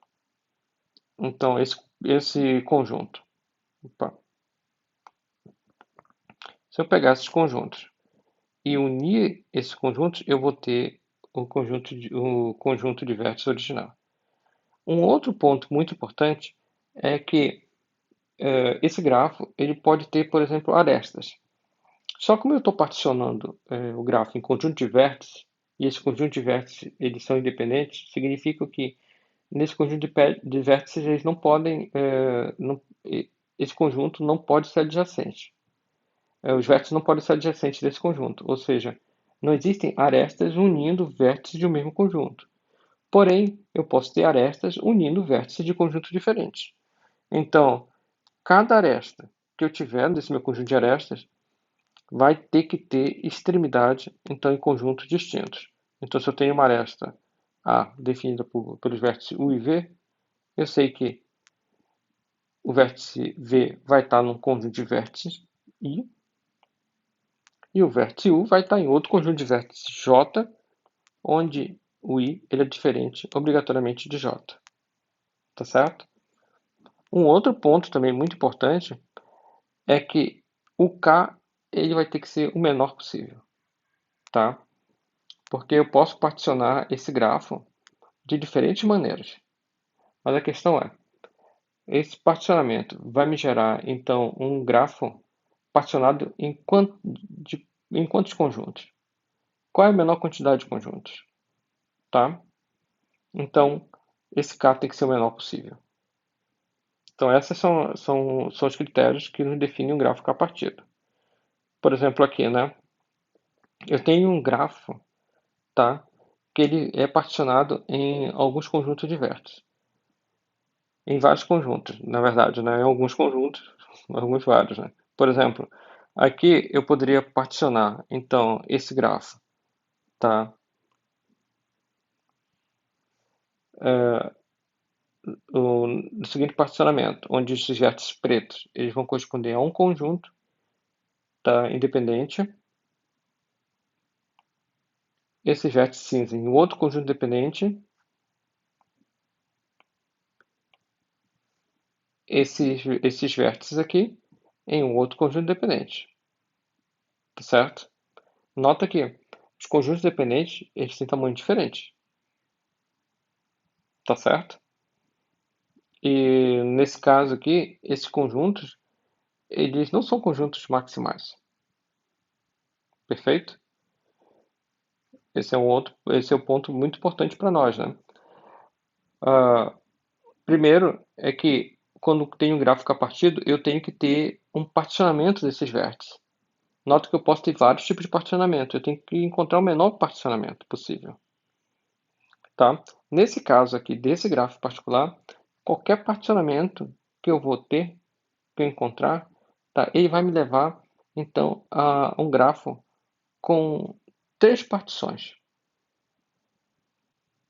então, esse conjunto, opa, Se eu pegar esses conjuntos e unir esses conjuntos, eu vou ter o conjunto de vértices original. Um outro ponto muito importante é que esse grafo ele pode ter, por exemplo, arestas. Só como eu estou particionando o grafo em conjunto de vértices, e esse conjunto de vértices eles são independentes, significa que nesse conjunto de vértices eles não podem, esse conjunto não pode ser adjacente. Os vértices não podem ser adjacentes desse conjunto, ou seja, não existem arestas unindo vértices de um mesmo conjunto. Porém, eu posso ter arestas unindo vértices de conjuntos diferentes. Então, cada aresta que eu tiver desse meu conjunto de arestas vai ter que ter extremidade, então, em conjuntos distintos. Então, se eu tenho uma aresta A definida pelos vértices U e V, eu sei que o vértice V vai estar num conjunto de vértices I, e o vértice U vai estar em outro conjunto de vértices J, onde o I ele é diferente obrigatoriamente de J. Tá certo? Um outro ponto também muito importante é que o K ele vai ter que ser o menor possível, tá? Porque eu posso particionar esse grafo de diferentes maneiras. Mas a questão é, esse particionamento vai me gerar, então, um grafo particionado em quantos conjuntos? Qual é a menor quantidade de conjuntos? Tá? Então, esse K tem que ser o menor possível. Então, esses são os critérios que nos definem um grafo K-partido. Por exemplo, aqui, né? Eu tenho um grafo, tá? Que ele é particionado em alguns conjuntos de vértices. Em vários conjuntos, na verdade, né? Em alguns conjuntos, alguns vários, né? Por exemplo, aqui eu poderia particionar, então, esse grafo, tá? No seguinte particionamento, onde esses vértices pretos, eles vão corresponder a um conjunto, tá? Independente. Esses vértices cinza em outro conjunto independente. Esses vértices aqui em um outro conjunto independente, tá certo? Nota que os conjuntos dependentes, eles têm tamanho diferente, tá certo? E nesse caso aqui, esses conjuntos, eles não são conjuntos maximais, perfeito? Esse é um ponto muito importante para nós, né? Primeiro é que quando tenho um gráfico a partido, eu tenho que ter um particionamento desses vértices. Nota que eu posso ter vários tipos de particionamento, eu tenho que encontrar o menor particionamento possível. Tá? Nesse caso aqui, desse gráfico particular, qualquer particionamento que eu vou ter, que eu encontrar, tá? Ele vai me levar, então, a um grafo com três partições,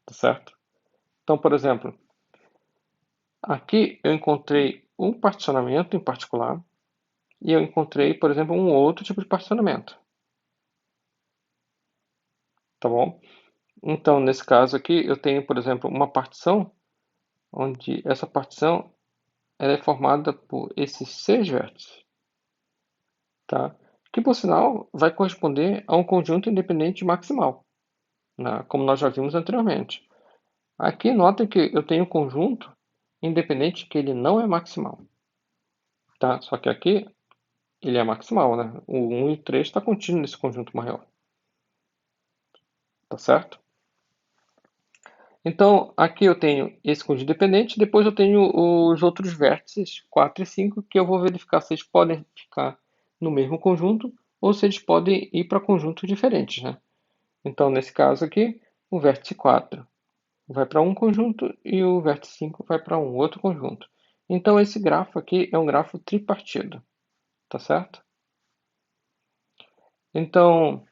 tá certo? Então, por exemplo, aqui eu encontrei um particionamento em particular e eu encontrei, por exemplo, um outro tipo de particionamento, tá bom? Então, nesse caso aqui, eu tenho, por exemplo, uma partição onde essa partição ela é formada por esses seis vértices, tá? Que, por sinal, vai corresponder a um conjunto independente maximal, né? Como nós já vimos anteriormente. Aqui, notem que eu tenho um conjunto independente que ele não é maximal, tá? Só que aqui ele é maximal, né? O 1 e o 3 está contínuo nesse conjunto maior, tá certo? Então, aqui eu tenho esse conjunto independente, depois eu tenho os outros vértices 4 e 5, que eu vou verificar se eles podem ficar no mesmo conjunto ou se eles podem ir para conjuntos diferentes, né? Então, nesse caso aqui, o vértice 4 vai para um conjunto e o vértice 5 vai para um outro conjunto. Então, esse grafo aqui é um grafo tripartido, tá certo? Então,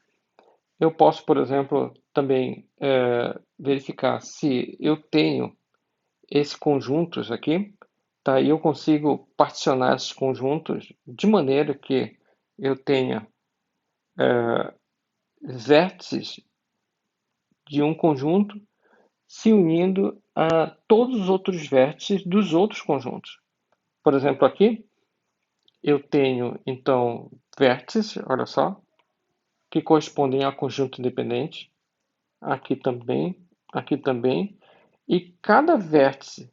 eu posso, por exemplo, também verificar se eu tenho esses conjuntos aqui, tá? E eu consigo particionar esses conjuntos de maneira que eu tenha vértices de um conjunto se unindo a todos os outros vértices dos outros conjuntos. Por exemplo, aqui eu tenho então vértices, olha só, que correspondem a conjunto independente, aqui também, e cada vértice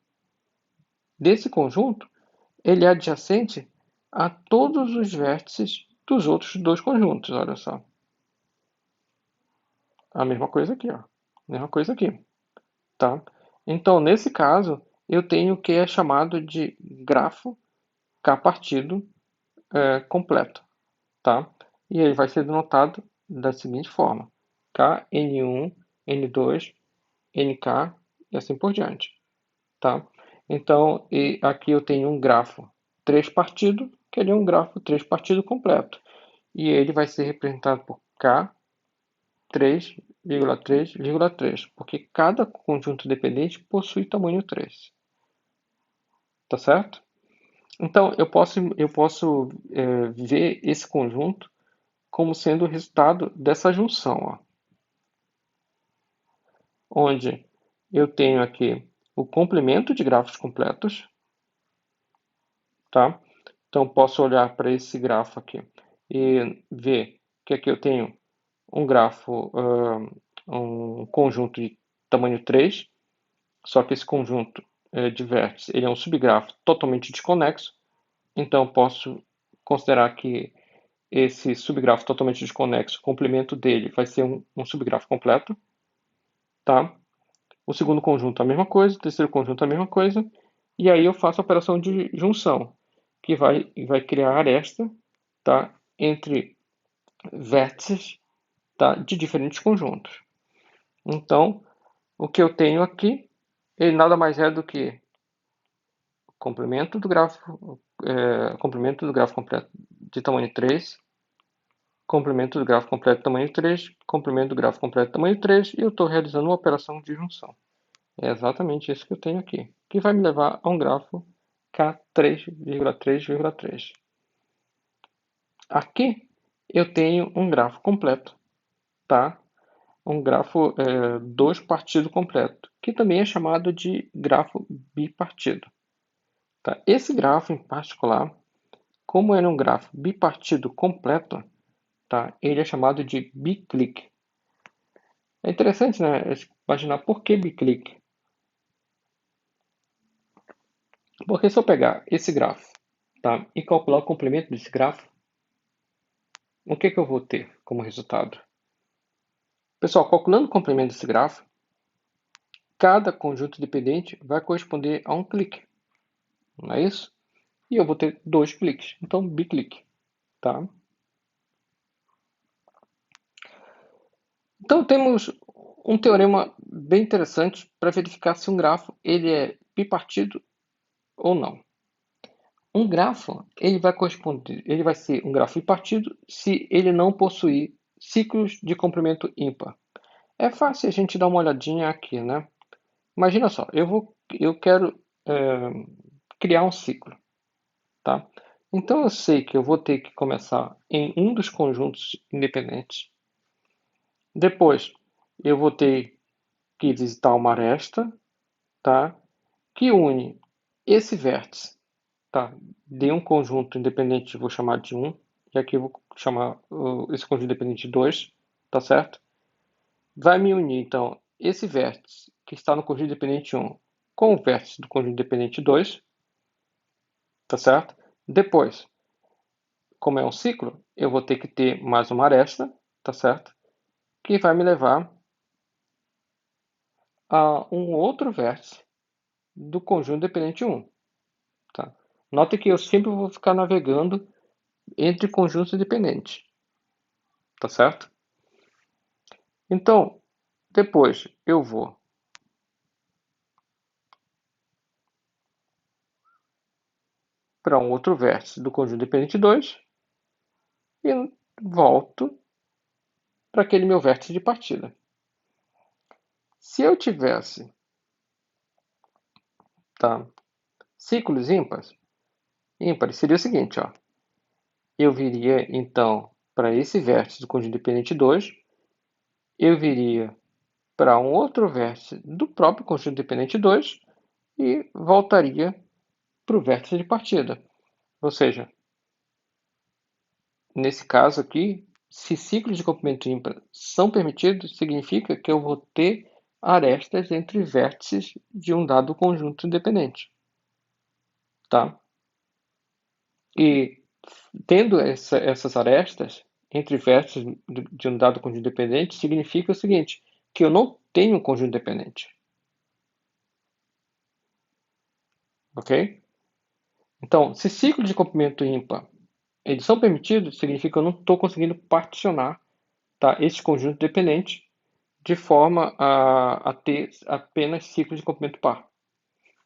desse conjunto, ele é adjacente a todos os vértices dos outros dois conjuntos, olha só. A mesma coisa aqui, ó. Mesma coisa aqui, tá? Então, nesse caso, eu tenho o que é chamado de grafo K-partido completo, tá? E ele vai ser denotado da seguinte forma: K, N1, N2, NK e assim por diante, tá? Então, e aqui eu tenho um grafo 3 partido, que ele é um grafo 3 partido completo. E ele vai ser representado por K 3,3,3, porque cada conjunto dependente possui tamanho 3, tá certo? Então, eu posso ver esse conjunto como sendo o resultado dessa junção, ó, onde eu tenho aqui o complemento de grafos completos, tá? Então, posso olhar para esse grafo aqui e ver que aqui eu tenho um grafo, um conjunto de tamanho 3, só que esse conjunto de vértices ele é um subgrafo totalmente desconexo, então posso considerar que esse subgrafo totalmente desconexo, o complemento dele vai ser um subgrafo completo, tá? O segundo conjunto a mesma coisa, o terceiro conjunto a mesma coisa, e aí eu faço a operação de junção, que vai criar aresta, tá? Entre vértices, tá? De diferentes conjuntos. Então, o que eu tenho aqui, ele nada mais é do que complemento do grafo completo de tamanho 3, complemento do grafo completo de tamanho 3, complemento do grafo completo de tamanho 3, e eu estou realizando uma operação de junção. É exatamente isso que eu tenho aqui, que vai me levar a um grafo K3,3,3. Aqui eu tenho um grafo completo, tá? Um grafo 2 partido completo, que também é chamado de grafo bipartido. Tá? Esse grafo em particular, como ele é um grafo bipartido completo, tá? Ele é chamado de biclique. É interessante, né, imaginar por que biclique. Porque se eu pegar esse grafo, tá, e calcular o complemento desse grafo, o que eu vou ter como resultado? Pessoal, calculando o complemento desse grafo, cada conjunto dependente vai corresponder a um clique, não é isso? E eu vou ter 2 cliques, então biclique, tá? Então temos um teorema bem interessante para verificar se um grafo ele é bipartido ou não. Um grafo ele vai ser um grafo bipartido se ele não possuir ciclos de comprimento ímpar. É fácil a gente dar uma olhadinha aqui, né? Imagina só, eu quero criar um ciclo, tá? Então eu sei que eu vou ter que começar em um dos conjuntos independentes. Depois eu vou ter que visitar uma aresta, tá? Que une esse vértice, tá? De um conjunto independente, vou chamar de 1, e aqui eu vou chamar esse conjunto independente de 2, tá certo? Vai me unir, então, esse vértice que está no conjunto independente 1 com o vértice do conjunto independente 2, tá certo? Depois, como é um ciclo, eu vou ter que ter mais uma aresta, tá certo? Que vai me levar a um outro vértice do conjunto dependente 1. Tá? Nota que eu sempre vou ficar navegando entre conjuntos independentes, tá certo? Então, depois eu vou para um outro vértice do conjunto dependente 2 e volto para aquele meu vértice de partida. Se eu tivesse, tá, ciclos ímpares seria o seguinte, ó. Eu viria então para esse vértice do conjunto dependente 2, eu viria para um outro vértice do próprio conjunto dependente 2 e voltaria para o vértice de partida. Ou seja, nesse caso aqui, se ciclos de comprimento ímpar são permitidos, significa que eu vou ter arestas entre vértices de um dado conjunto independente, tá? E tendo essas arestas entre vértices de um dado conjunto independente, significa o seguinte, que eu não tenho um conjunto dependente, ok? Então, se ciclos de comprimento ímpar eles são permitidos, significa que eu não estou conseguindo particionar, tá, esse conjunto dependente de forma a ter apenas ciclos de comprimento par,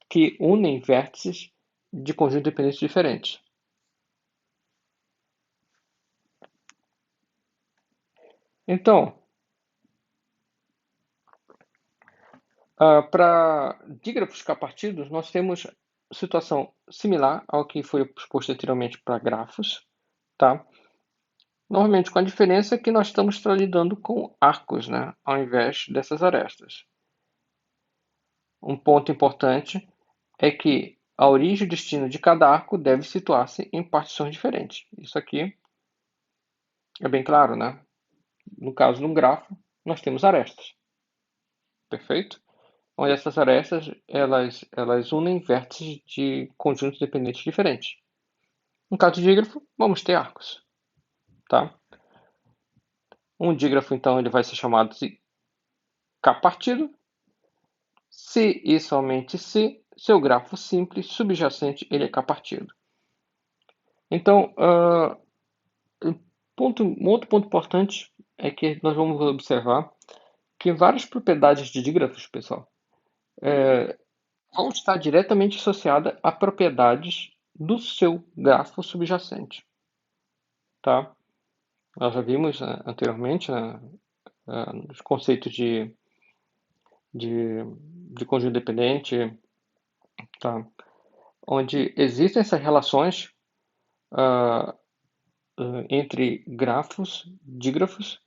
que unem vértices de conjuntos dependentes diferentes. Então, para dígrafos capartidos, nós temos situação similar ao que foi exposto anteriormente para grafos, tá? Normalmente com a diferença que nós estamos lidando com arcos, né, ao invés dessas arestas. Um ponto importante é que a origem e o destino de cada arco deve situar-se em partições diferentes. Isso aqui é bem claro, né? No caso de um grafo, nós temos arestas, perfeito? Onde essas arestas elas unem vértices de conjuntos dependentes diferentes. No caso de dígrafo, vamos ter arcos, tá? Um dígrafo, então, ele vai ser chamado de K-partido, se e somente se seu grafo simples subjacente ele é K-partido. Então, um outro ponto importante é que nós vamos observar que várias propriedades de dígrafos, pessoal, vão estar diretamente associadas a propriedades do seu grafo subjacente, tá? Nós já vimos anteriormente, né, os conceitos de, de conjunto dependente, tá? Onde existem essas relações ah, entre grafos, dígrafos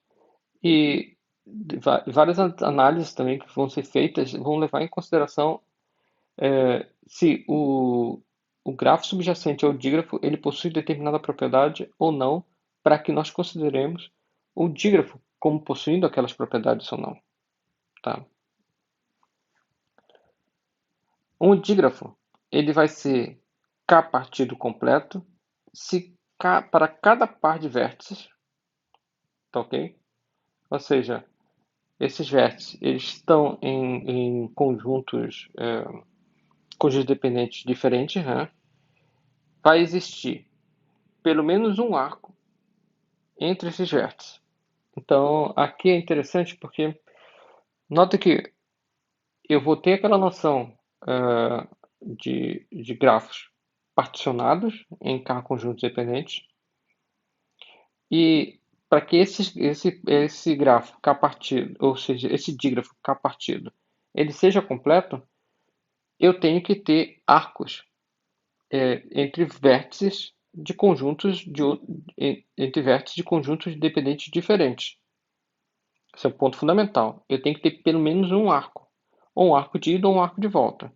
e várias análises também que vão ser feitas vão levar em consideração se o grafo subjacente ao dígrafo ele possui determinada propriedade ou não, para que nós consideremos o dígrafo como possuindo aquelas propriedades ou não. Tá? Um dígrafo ele vai ser K partido completo se K, para cada par de vértices, tá ok? Ou seja, esses vértices eles estão em conjuntos, conjuntos dependentes diferentes, né? Vai existir pelo menos um arco entre esses vértices. Então, aqui é interessante porque nota que eu vou ter aquela noção de grafos particionados em K conjuntos dependentes e para que esse grafo K partido, ou seja, esse dígrafo K partido, ele seja completo, eu tenho que ter arcos entre vértices de conjuntos entre vértices de conjuntos dependentes diferentes. Esse é o ponto fundamental. Eu tenho que ter pelo menos um arco. Ou um arco de ida ou um arco de volta.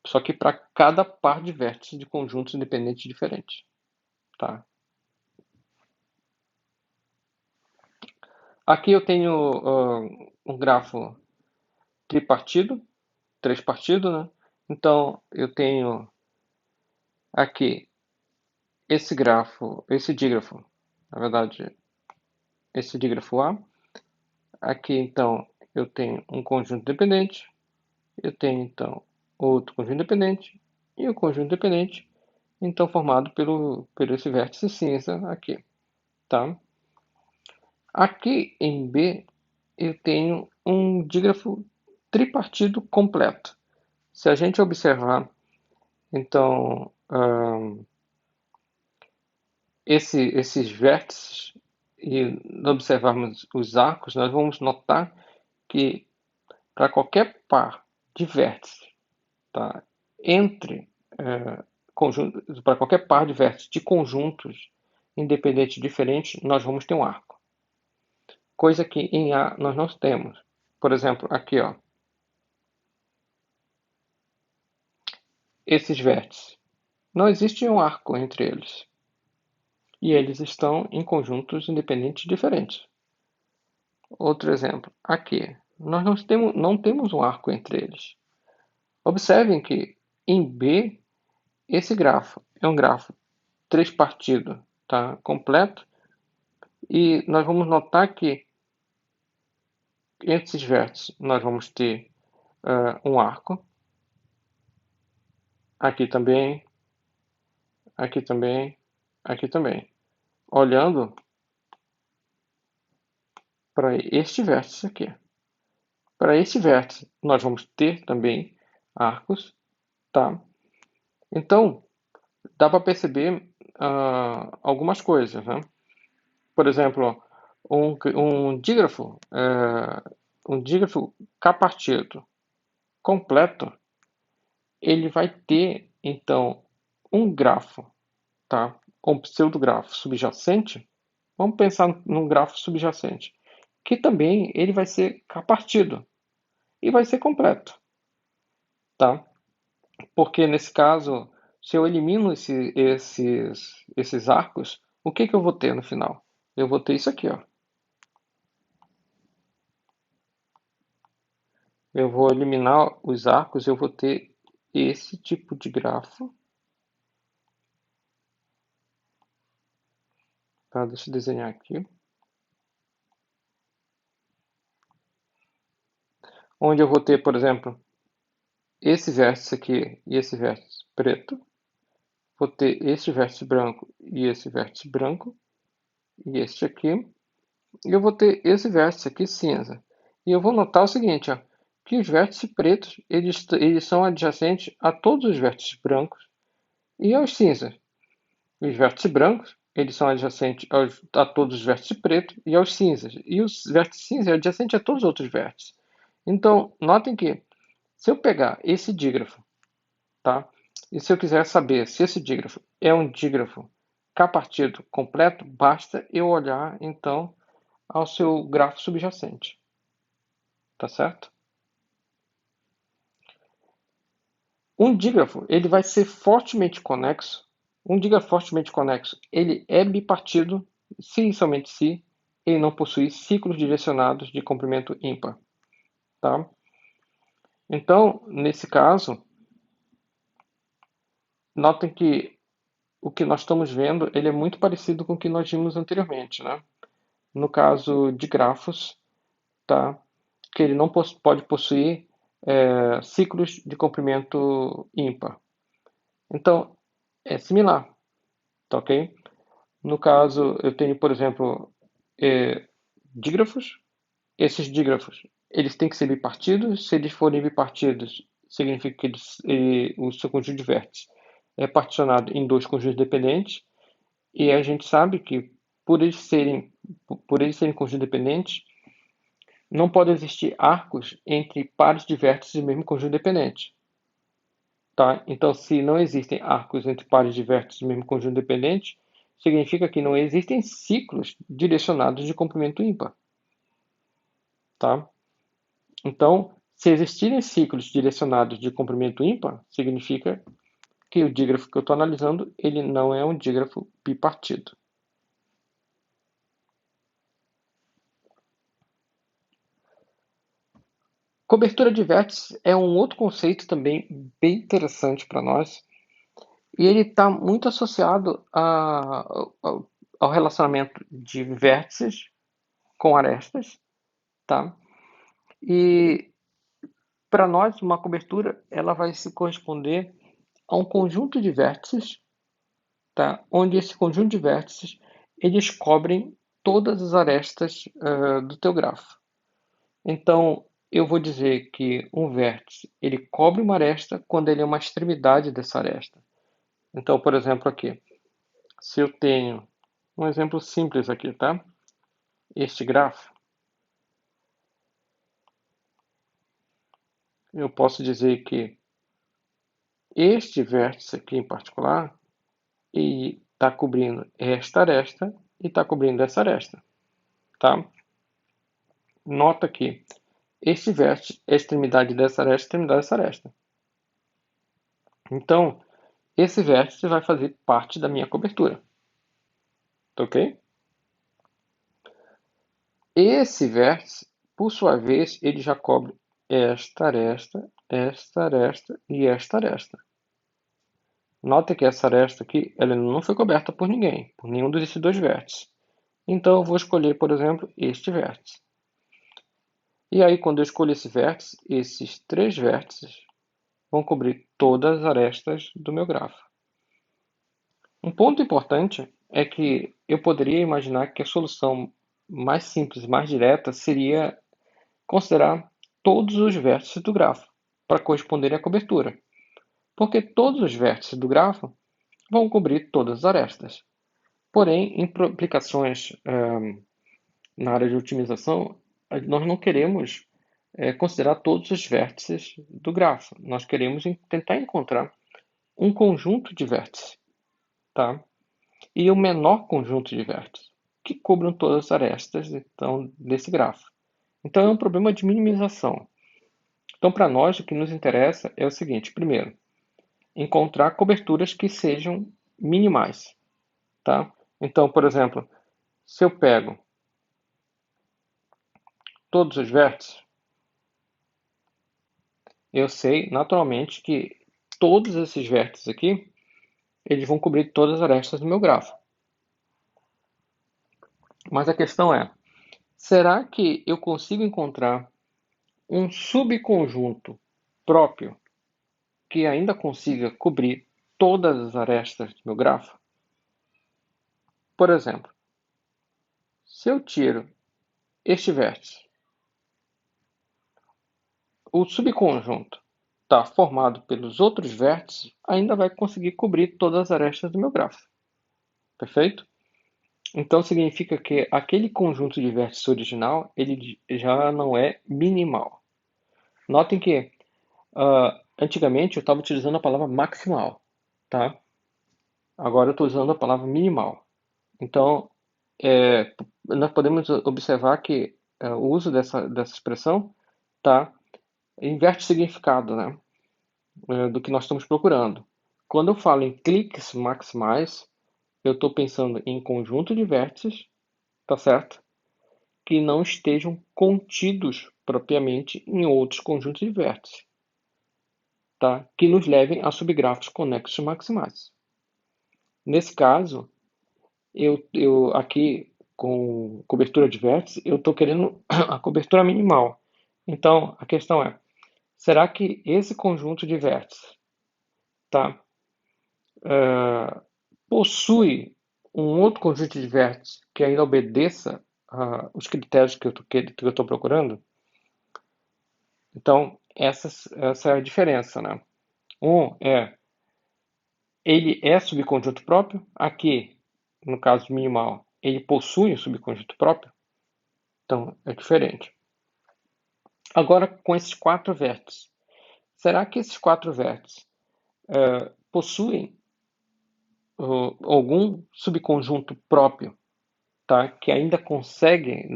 Só que para cada par de vértices de conjuntos independentes diferentes. Tá? Aqui eu tenho um grafo tripartido, três partidos, né? Então eu tenho aqui esse grafo, esse dígrafo, na verdade, esse dígrafo A. Aqui então eu tenho um conjunto dependente, eu tenho então outro conjunto dependente e o conjunto dependente, então formado por esse vértice cinza aqui, tá? Aqui em B eu tenho um dígrafo tripartido completo. Se a gente observar, então, esses vértices e observarmos os arcos, nós vamos notar que para qualquer par de vértices, tá, entre para qualquer par de vértices de conjuntos independentes diferentes, nós vamos ter um arco. Coisa que em A nós não temos. Por exemplo, aqui, ó, esses vértices. Não existe um arco entre eles. e eles estão em conjuntos independentes diferentes. Outro exemplo, aqui, nós não temos um arco entre eles. Observem que em B, esse grafo é um grafo três-partido, tá? Completo, e nós vamos notar que entre esses vértices nós vamos ter um arco, aqui também, aqui também, aqui também. Olhando para este vértice aqui. Para este vértice, nós vamos ter também arcos, tá? Então, dá para perceber algumas coisas, né? Por exemplo, um dígrafo K-partido completo, ele vai ter, então, um grafo, tá? Um pseudografo subjacente. Vamos pensar num grafo subjacente, que também ele vai ser K-partido e vai ser completo, tá? Porque nesse caso, se eu elimino esses arcos, o que que eu vou ter no final? Eu vou ter isso aqui, ó. Eu vou eliminar os arcos, eu vou ter esse tipo de grafo. Tá? Deixa eu desenhar aqui. Onde eu vou ter, por exemplo, esse vértice aqui e esse vértice preto. Vou ter este vértice branco e esse vértice branco. E este aqui. E eu vou ter esse vértice aqui cinza. E eu vou notar o seguinte, ó, que os vértices pretos eles são adjacentes a todos os vértices brancos e aos cinzas. Os vértices brancos eles são adjacentes a todos os vértices pretos e aos cinzas. E os vértices cinzas é adjacente a todos os outros vértices. Então, notem que se eu pegar esse dígrafo, tá? E se eu quiser saber se esse dígrafo é um dígrafo K-partido completo, basta eu olhar, então, ao seu grafo subjacente, tá certo? Um dígrafo, ele vai ser fortemente conexo. Um dígrafo fortemente conexo, ele é bipartido se e somente se ele não possui ciclos direcionados de comprimento ímpar, tá? Então, nesse caso, notem que o que nós estamos vendo, ele é muito parecido com o que nós vimos anteriormente, né? No caso de grafos, tá? Que ele não pode possuir ciclos de comprimento ímpar. Então, é similar, tá ok? No caso, eu tenho, por exemplo, dígrafos. Esses dígrafos, eles têm que ser bipartidos. Se eles forem bipartidos, significa que o seu conjunto de vértices é particionado em dois conjuntos dependentes. E a gente sabe que, por eles serem, por eles serem conjuntos dependentes, não pode existir arcos entre pares de vértices do mesmo conjunto dependente. Tá? Então, se não existem arcos entre pares de vértices do mesmo conjunto dependente, significa que não existem ciclos direcionados de comprimento ímpar. Tá? Então, se existirem ciclos direcionados de comprimento ímpar, significa que o dígrafo que eu estou analisando ele não é um dígrafo bipartido. Cobertura de vértices é um outro conceito também bem interessante para nós, e ele está muito associado ao relacionamento de vértices com arestas, tá? E para nós uma cobertura ela vai se corresponder a um conjunto de vértices, tá? Onde esse conjunto de vértices eles cobrem todas as arestas do teu grafo. Então eu vou dizer que um vértice ele cobre uma aresta quando ele é uma extremidade dessa aresta. Então, por exemplo, aqui, se eu tenho um exemplo simples aqui, tá? Este grafo, eu posso dizer que este vértice aqui em particular está cobrindo esta aresta e está cobrindo essa aresta, tá? Nota que este vértice é a extremidade dessa aresta, extremidade dessa aresta. Então, esse vértice vai fazer parte da minha cobertura, tá ok? Esse vértice, por sua vez, ele já cobre esta aresta, esta aresta e esta aresta. Nota que essa aresta aqui, ela não foi coberta por ninguém, por nenhum desses dois vértices. Então eu vou escolher, por exemplo, este vértice. E aí, quando eu escolho esse vértice, esses três vértices vão cobrir todas as arestas do meu grafo. Um ponto importante é que eu poderia imaginar que a solução mais simples, mais direta, seria considerar todos os vértices do grafo para corresponderem à cobertura, porque todos os vértices do grafo vão cobrir todas as arestas. Porém, em aplicações na área de otimização, nós não queremos considerar todos os vértices do grafo. Nós queremos tentar encontrar um conjunto de vértices, tá? E o menor conjunto de vértices que cubram todas as arestas então, desse grafo. Então é um problema de minimização. Então, para nós, o que nos interessa é o seguinte: primeiro, encontrar coberturas que sejam minimais, tá? Então, por exemplo, se eu pego todos os vértices, eu sei naturalmente que todos esses vértices aqui, eles vão cobrir todas as arestas do meu grafo. Mas a questão é, será que eu consigo encontrar um subconjunto próprio que ainda consiga cobrir todas as arestas do meu grafo? Por exemplo, se eu tiro este vértice, o subconjunto está formado pelos outros vértices, ainda vai conseguir cobrir todas as arestas do meu grafo. Perfeito? Então significa que aquele conjunto de vértices original ele já não é minimal. Notem que antigamente eu estava utilizando a palavra maximal, tá? Agora eu estou usando a palavra minimal. Então, nós podemos observar que o uso dessa expressão tá, inverte o significado, né, do que nós estamos procurando. Quando eu falo em cliques maximais, eu estou pensando em conjunto de vértices, tá certo? Que não estejam contidos propriamente em outros conjuntos de vértices, tá? Que nos levem a subgrafos conexos maximais. Nesse caso, eu aqui com cobertura de vértice, eu estou querendo a cobertura minimal. Então, a questão é, será que esse conjunto de vértices, tá, possui um outro conjunto de vértices que ainda obedeça os critérios que eu estou procurando? Então, essa é a diferença, né? Ele é subconjunto próprio. Aqui, no caso minimal, ele possui um subconjunto próprio. Então, é diferente. Agora, com esses quatro vértices. Será que esses quatro vértices possuem algum subconjunto próprio, tá? Que ainda consegue,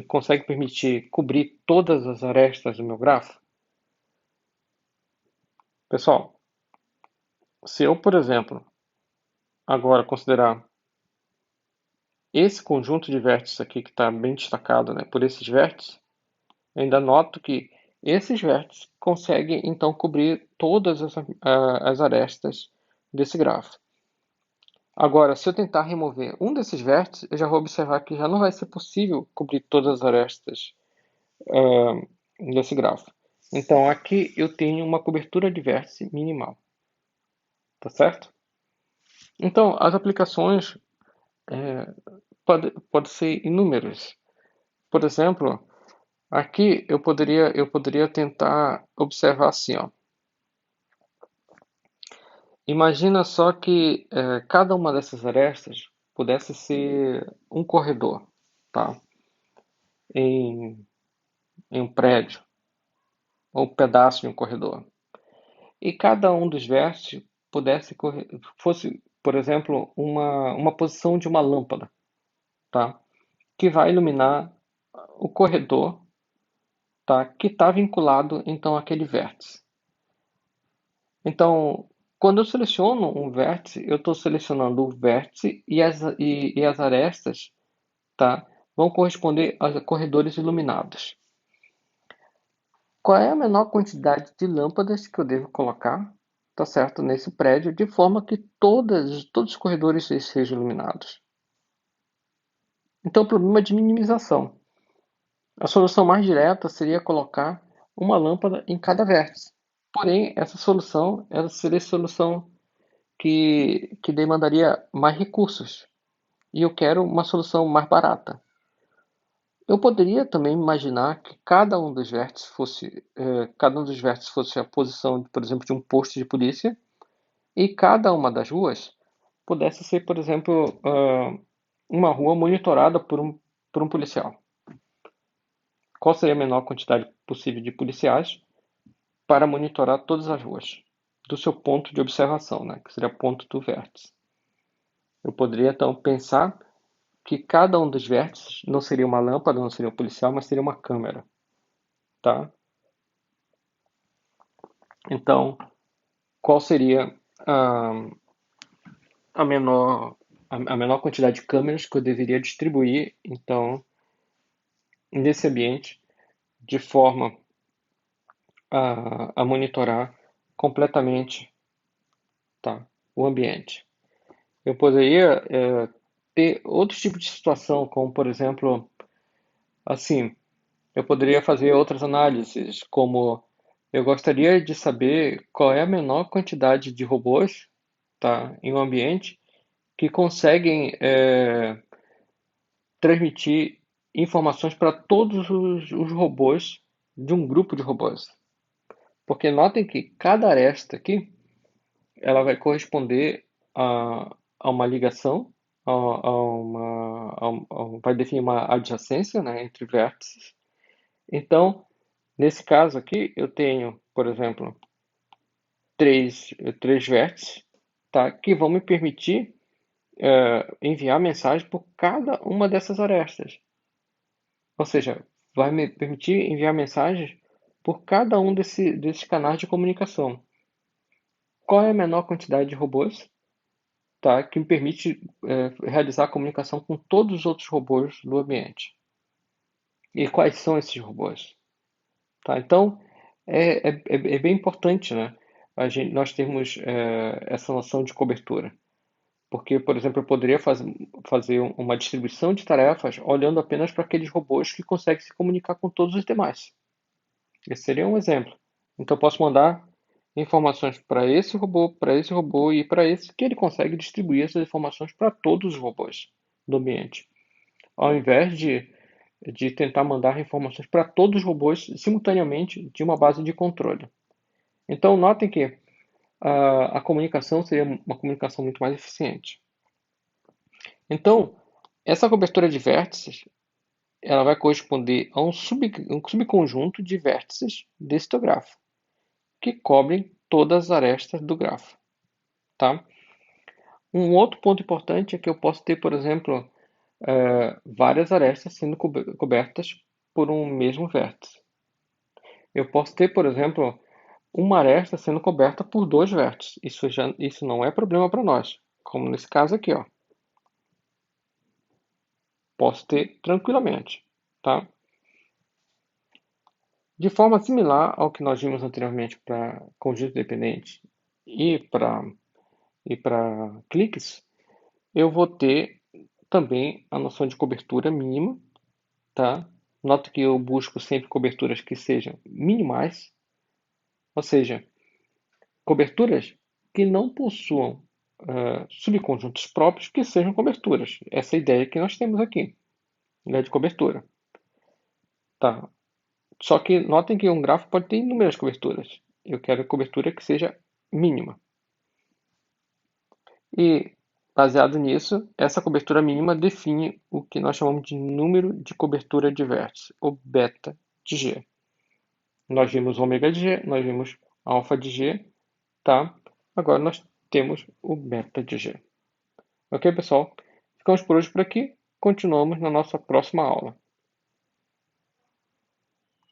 consegue permitir cobrir todas as arestas do meu grafo? Pessoal, se eu, por exemplo, agora considerar esse conjunto de vértices aqui que está bem destacado, né, por esses vértices, eu ainda noto que esses vértices conseguem então cobrir todas as arestas desse grafo. Agora, se eu tentar remover um desses vértices, eu já vou observar que já não vai ser possível cobrir todas as arestas desse grafo. Então, aqui eu tenho uma cobertura de vértice minimal. Tá certo? Então, as aplicações podem ser inúmeras. Por exemplo, aqui eu poderia tentar observar assim, ó. Imagina só que cada uma dessas arestas pudesse ser um corredor, tá? Em, em um prédio, ou um pedaço de um corredor. E cada um dos vértices fosse, por exemplo, uma posição de uma lâmpada, tá? Que vai iluminar o corredor, tá? Que está vinculado então àquele vértice. Então, Quando eu seleciono um vértice, eu estou selecionando o vértice e as arestas, tá? Vão corresponder a corredores iluminados. Qual é a menor quantidade de lâmpadas que eu devo colocar, tá certo, nesse prédio, de forma que todos os corredores sejam iluminados? Então, o problema é de minimização. A solução mais direta seria colocar uma lâmpada em cada vértice. Porém, essa solução ela seria a solução que demandaria mais recursos. E eu quero uma solução mais barata. Eu poderia também imaginar que cada um dos vértices fosse a posição, por exemplo, de um posto de polícia e cada uma das ruas pudesse ser, por exemplo, uma rua monitorada por um policial. Qual seria a menor quantidade possível de policiais para monitorar todas as ruas do seu ponto de observação, né, que seria o ponto do vértice? Eu poderia então pensar que cada um dos vértices não seria uma lâmpada, não seria um policial, mas seria uma câmera, tá? Então, qual seria a, a menor a menor quantidade de câmeras que eu deveria distribuir, então, nesse ambiente, de forma a monitorar completamente, tá, o ambiente? Eu poderia ter outros tipos de situação, como, por exemplo, assim, eu poderia fazer outras análises, como eu gostaria de saber qual é a menor quantidade de robôs, tá, em um ambiente que conseguem transmitir informações para todos os robôs de um grupo de robôs. Porque notem que cada aresta aqui ela vai corresponder a uma ligação, vai definir uma adjacência, né, entre vértices. Então, nesse caso aqui, eu tenho, por exemplo, três vértices, tá, que vão me permitir enviar mensagem por cada uma dessas arestas. Ou seja, vai me permitir enviar mensagens por cada um desses canais de comunicação. Qual é a menor quantidade de robôs, tá, que me permite realizar a comunicação com todos os outros robôs do ambiente? E quais são esses robôs? Tá? Então, é bem importante, né, nós termos essa noção de cobertura. Porque, por exemplo, eu poderia fazer uma distribuição de tarefas olhando apenas para aqueles robôs que conseguem se comunicar com todos os demais. Esse seria um exemplo. Então, eu posso mandar informações para esse robô e para esse, que ele consegue distribuir essas informações para todos os robôs do ambiente. Ao invés de tentar mandar informações para todos os robôs simultaneamente de uma base de controle. Então, notem que a comunicação seria uma comunicação muito mais eficiente. Então, essa cobertura de vértices, ela vai corresponder a um subconjunto de vértices desse teu grafo, que cobrem todas as arestas do grafo, tá? Um outro ponto importante é que eu posso ter, por exemplo, várias arestas sendo cobertas por um mesmo vértice. Eu posso ter, por exemplo, uma aresta sendo coberta por dois vértices. Isso não é problema para nós, como nesse caso aqui, ó. Posso ter tranquilamente, tá? De forma similar ao que nós vimos anteriormente para conjunto dependente e para cliques, eu vou ter também a noção de cobertura mínima, tá? Nota que eu busco sempre coberturas que sejam minimais, ou seja, coberturas que não possuam subconjuntos próprios que sejam coberturas. Essa é a ideia que nós temos aqui, ideia de cobertura. Tá? Só que notem que um grafo pode ter inúmeras coberturas. Eu quero cobertura que seja mínima. E, baseado nisso, essa cobertura mínima define o que nós chamamos de número de cobertura de vértice, ou beta de G. Nós vimos ômega de G, nós vimos alfa de G, tá? Agora nós temos o beta de G. Ok, pessoal? Ficamos por hoje por aqui. Continuamos na nossa próxima aula.